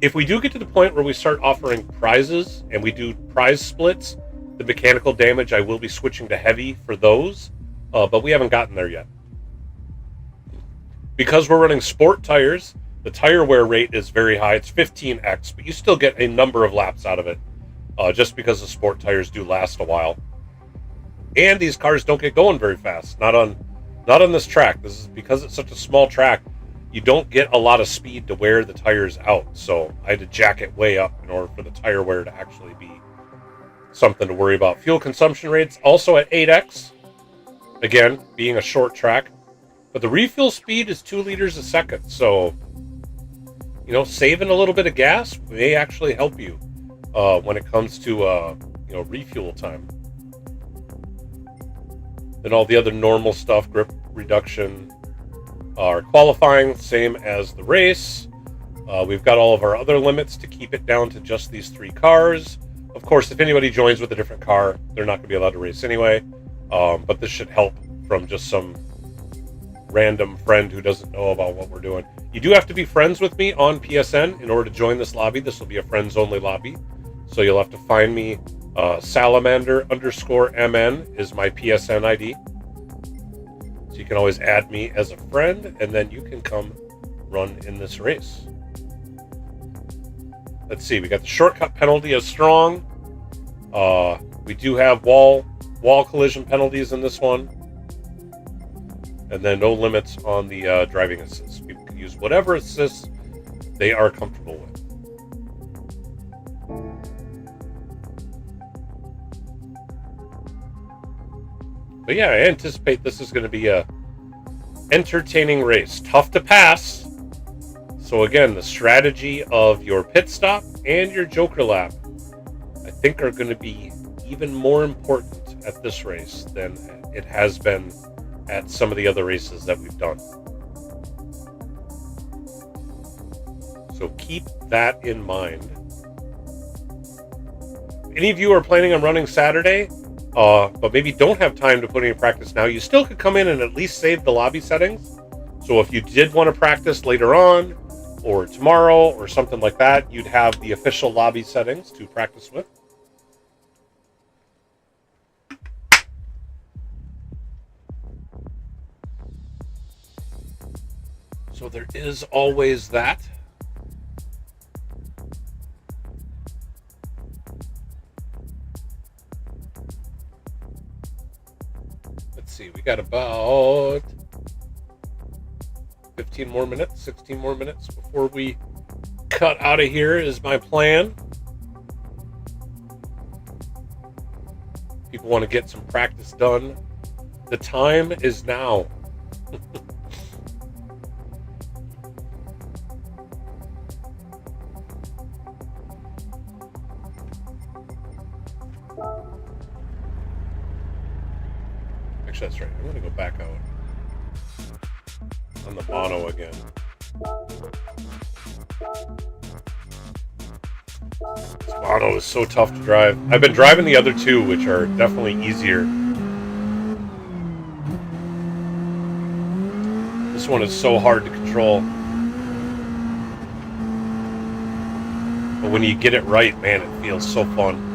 Speaker 1: If we do get to the point where we start offering prizes and we do prize splits, the mechanical damage, I will be switching to heavy for those, but we haven't gotten there yet. Because we're running sport tires, the tire wear rate is very high. It's 15x, but you still get a number of laps out of it, just because the sport tires do last a while. And these cars don't get going very fast. Not on this track. This is because it's such a small track. You don't get a lot of speed to wear the tires out. So I had to jack it way up in order for the tire wear to actually be something to worry about. Fuel consumption rates also at 8x. Again, being a short track. But the refuel speed is 2 liters a second. So, you know, saving a little bit of gas may actually help you when it comes to, refuel time. Then all the other normal stuff, grip reduction, our qualifying, same as the race. We've got all of our other limits to keep it down to just these 3 cars. Of course, if anybody joins with a different car, they're not going to be allowed to race anyway. But this should help from just some random friend who doesn't know about what we're doing. You do have to be friends with me on PSN in order to join this lobby. This will be a friends only lobby. So you'll have to find me. Salamander_MN is my PSN ID. So you can always add me as a friend, and then you can come run in this race. Let's see, we got the shortcut penalty as strong. We do have wall collision penalties in this one. And then no limits on the driving assist. People can use whatever assist they are comfortable with. But yeah, I anticipate this is going to be a entertaining race. Tough to pass. So again, the strategy of your pit stop and your joker lap, I think, are going to be even more important at this race than it has been at some of the other races that we've done. So keep that in mind. Any of you are planning on running Saturday, but maybe don't have time to put any practice now, you still could come in and at least save the lobby settings. So if you did want to practice later on, or tomorrow, or something like that, you'd have the official lobby settings to practice with. So there is always that. Let's see, we got about 15 more minutes, 16 more minutes before we cut out of here is my plan. People want to get some practice done. The time is now. Actually, that's right. I'm going to go back out on the Maono again. This Maono is so tough to drive. I've been driving the other two, which are definitely easier. This one is so hard to control. But when you get it right, man, it feels so fun.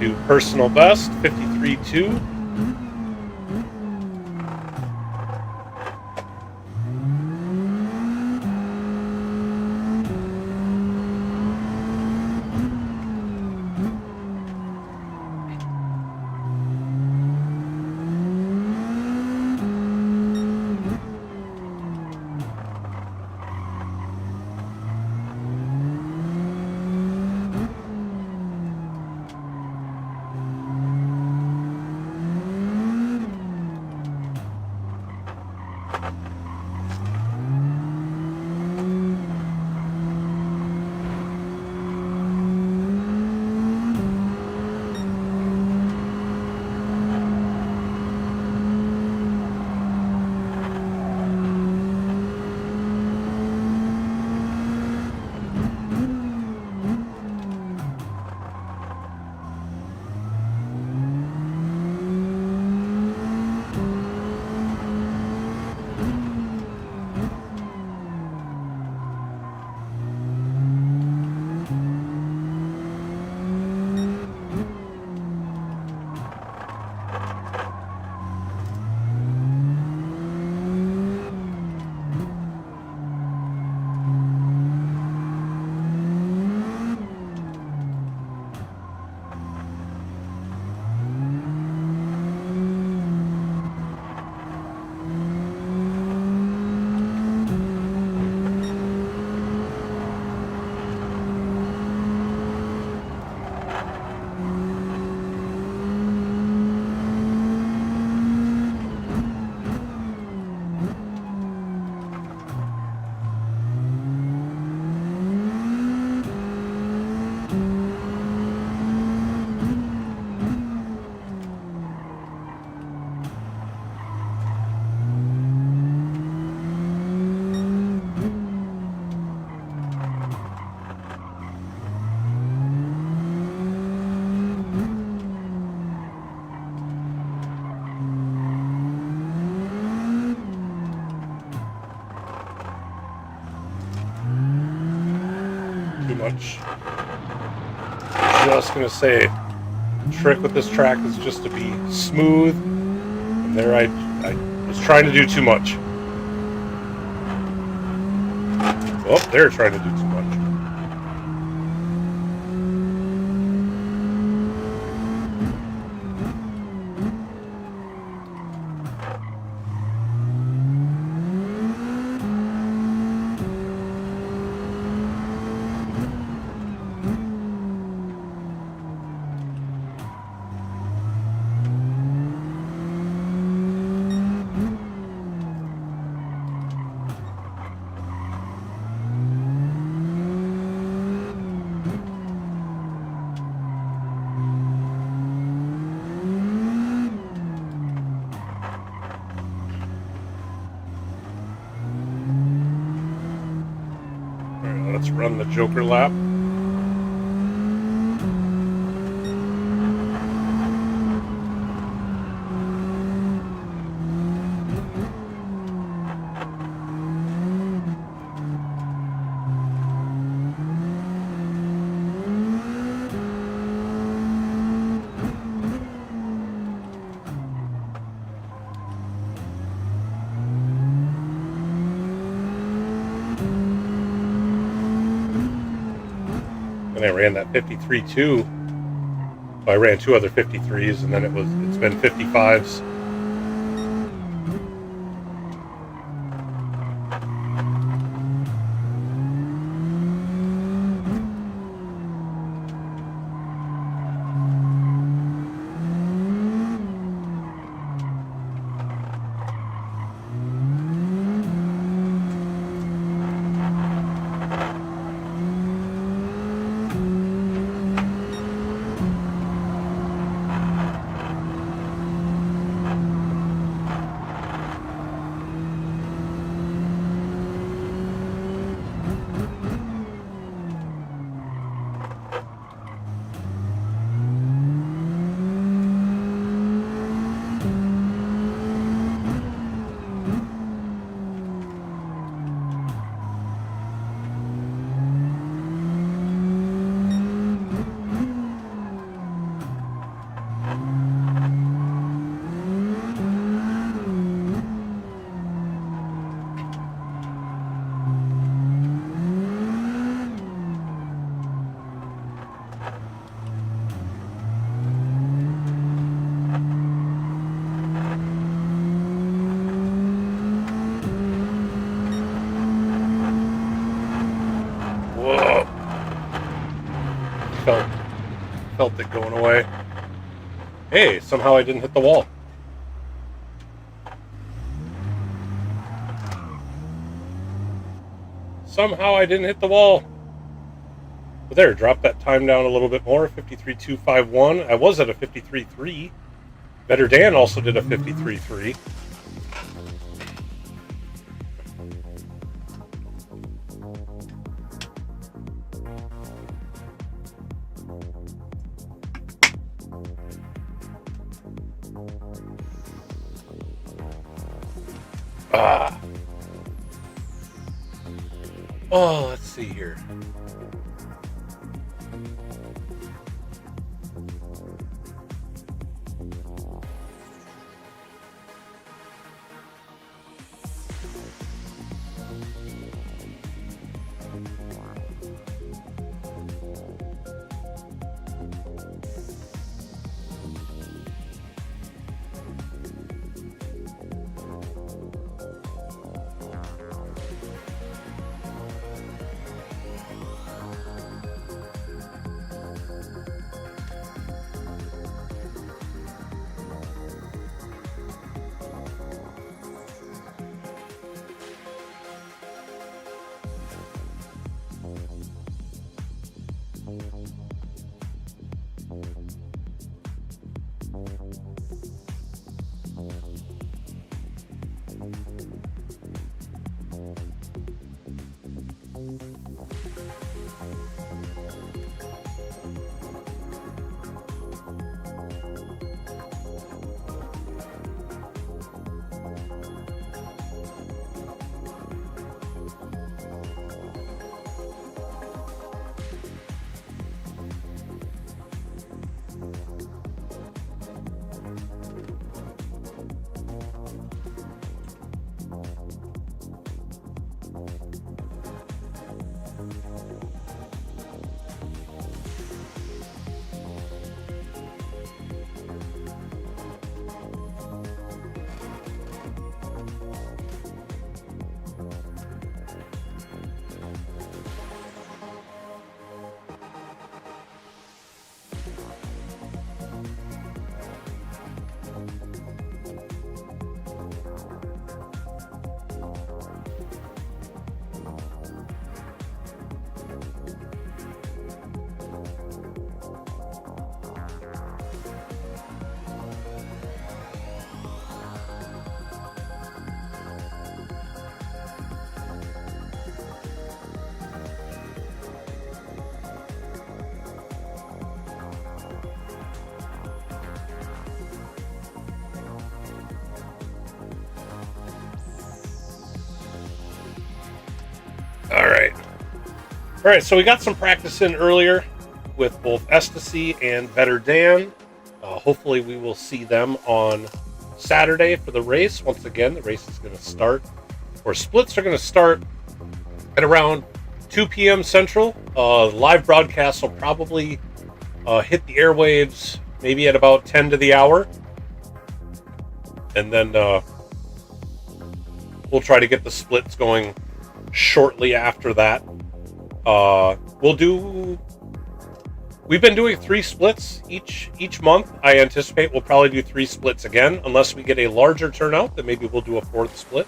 Speaker 1: do personal best, 53.2. Much. Just gonna say, the trick with this track is just to be smooth. And there I was trying to do too much. Oh, they're trying to do too much. Let's run the Joker lap. I ran that 53.2. I ran two other 53s, and then it's been 55s. felt it going away. Hey, somehow I didn't hit the wall. Somehow I didn't hit the wall. But there, drop that time down a little bit more, 53.251. I was at a 53.3. Better Dan also did a 53.3. Oh, let's see here. All right, so we got some practice in earlier with both Ecstasy and Better Dan. Hopefully we will see them on Saturday for the race. Once again, the race is going to start, or splits are going to start at around 2 p.m. Central. Live broadcast will probably hit the airwaves maybe at about 10 to the hour. And then we'll try to get the splits going shortly after that. We've been doing 3 splits each month. I anticipate we'll probably do 3 splits again, unless we get a larger turnout, then maybe we'll do a 4th split.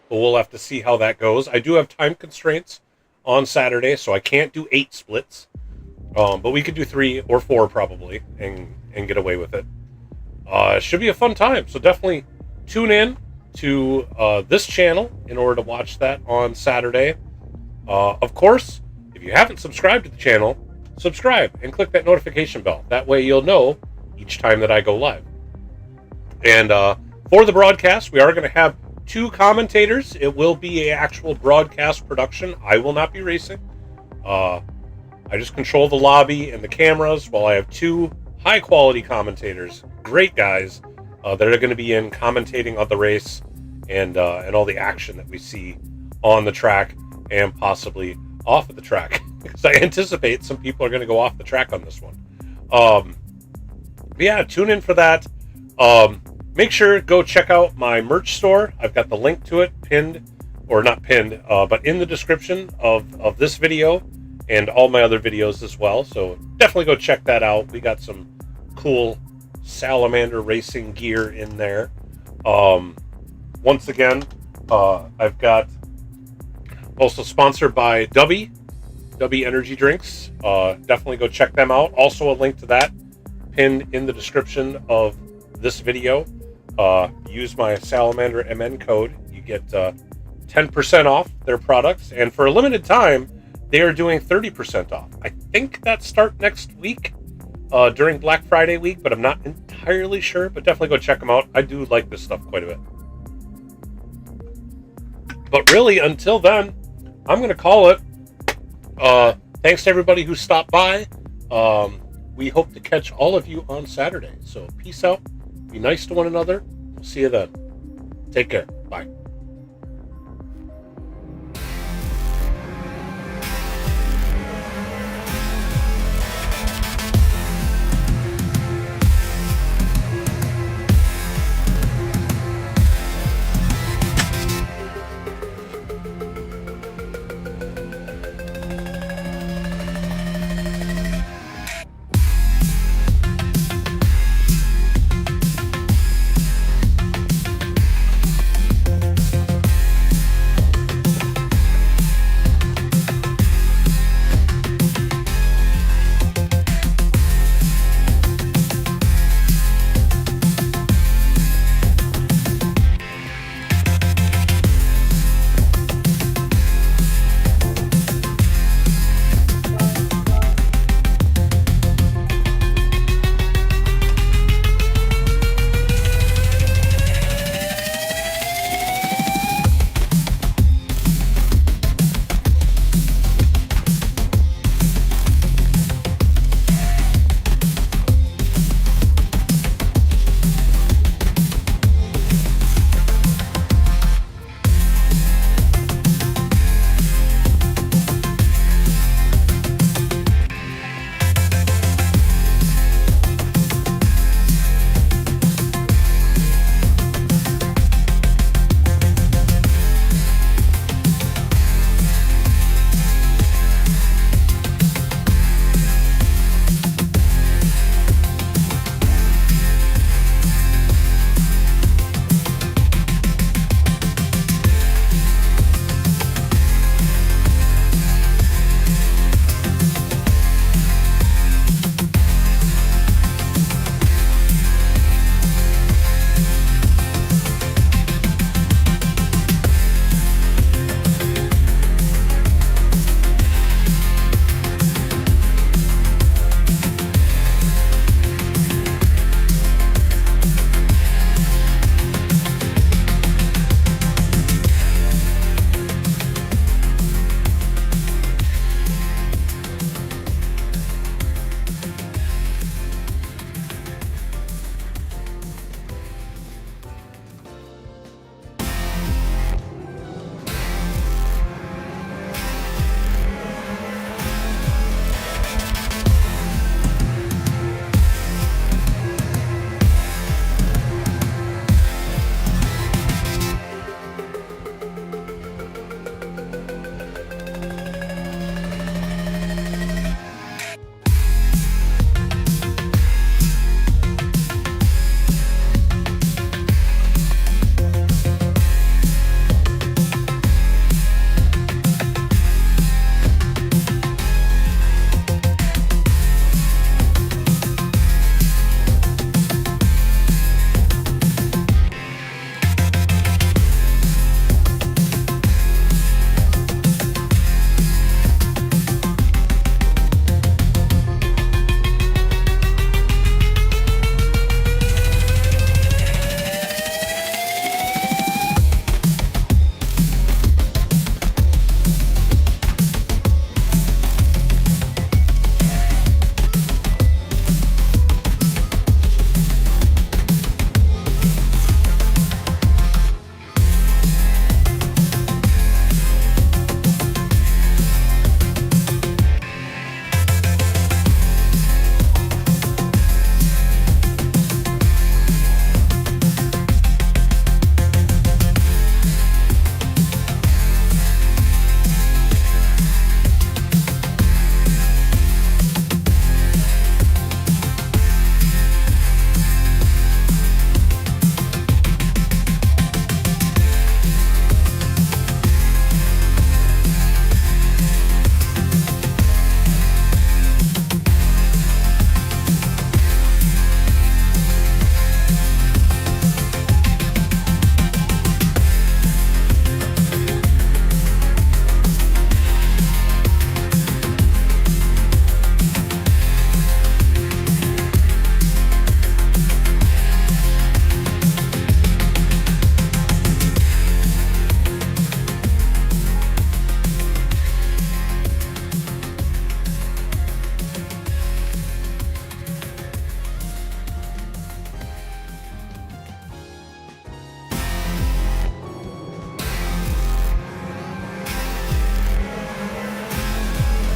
Speaker 1: But we'll have to see how that goes. I do have time constraints on Saturday, so I can't do 8 splits. But we could do 3 or 4 probably and get away with it. It should be a fun time, so definitely tune in to this channel in order to watch that on Saturday. Of course, if you haven't subscribed to the channel, subscribe and click that notification bell. That way you'll know each time that I go live. And for the broadcast, we are going to have 2 commentators. It will be an actual broadcast production. I will not be racing. I just control the lobby and the cameras while I have 2 high-quality commentators, great guys, that are going to be in commentating on the race and all the action that we see on the track and possibly off of the track, because I anticipate some people are going to go off the track on this one. Yeah, tune in for that. Make sure go check out my merch store. I've got the link to it pinned, or not pinned, but in the description of this video. and all my other videos as well. So definitely go check that out. We got some cool salamander racing gear in there. Once again, I've got also sponsored by Dubby Energy Drinks. Definitely go check them out. Also a link to that pinned in the description of this video. Use my Salamander MN code. You get 10% off their products, and for a limited time they are doing 30% off. I think that start next week during Black Friday week, but I'm not entirely sure. But definitely go check them out. I do like this stuff quite a bit. But really, until then, I'm going to call it. Thanks to everybody who stopped by. We hope to catch all of you on Saturday. So peace out. Be nice to one another. We'll see you then. Take care. Bye.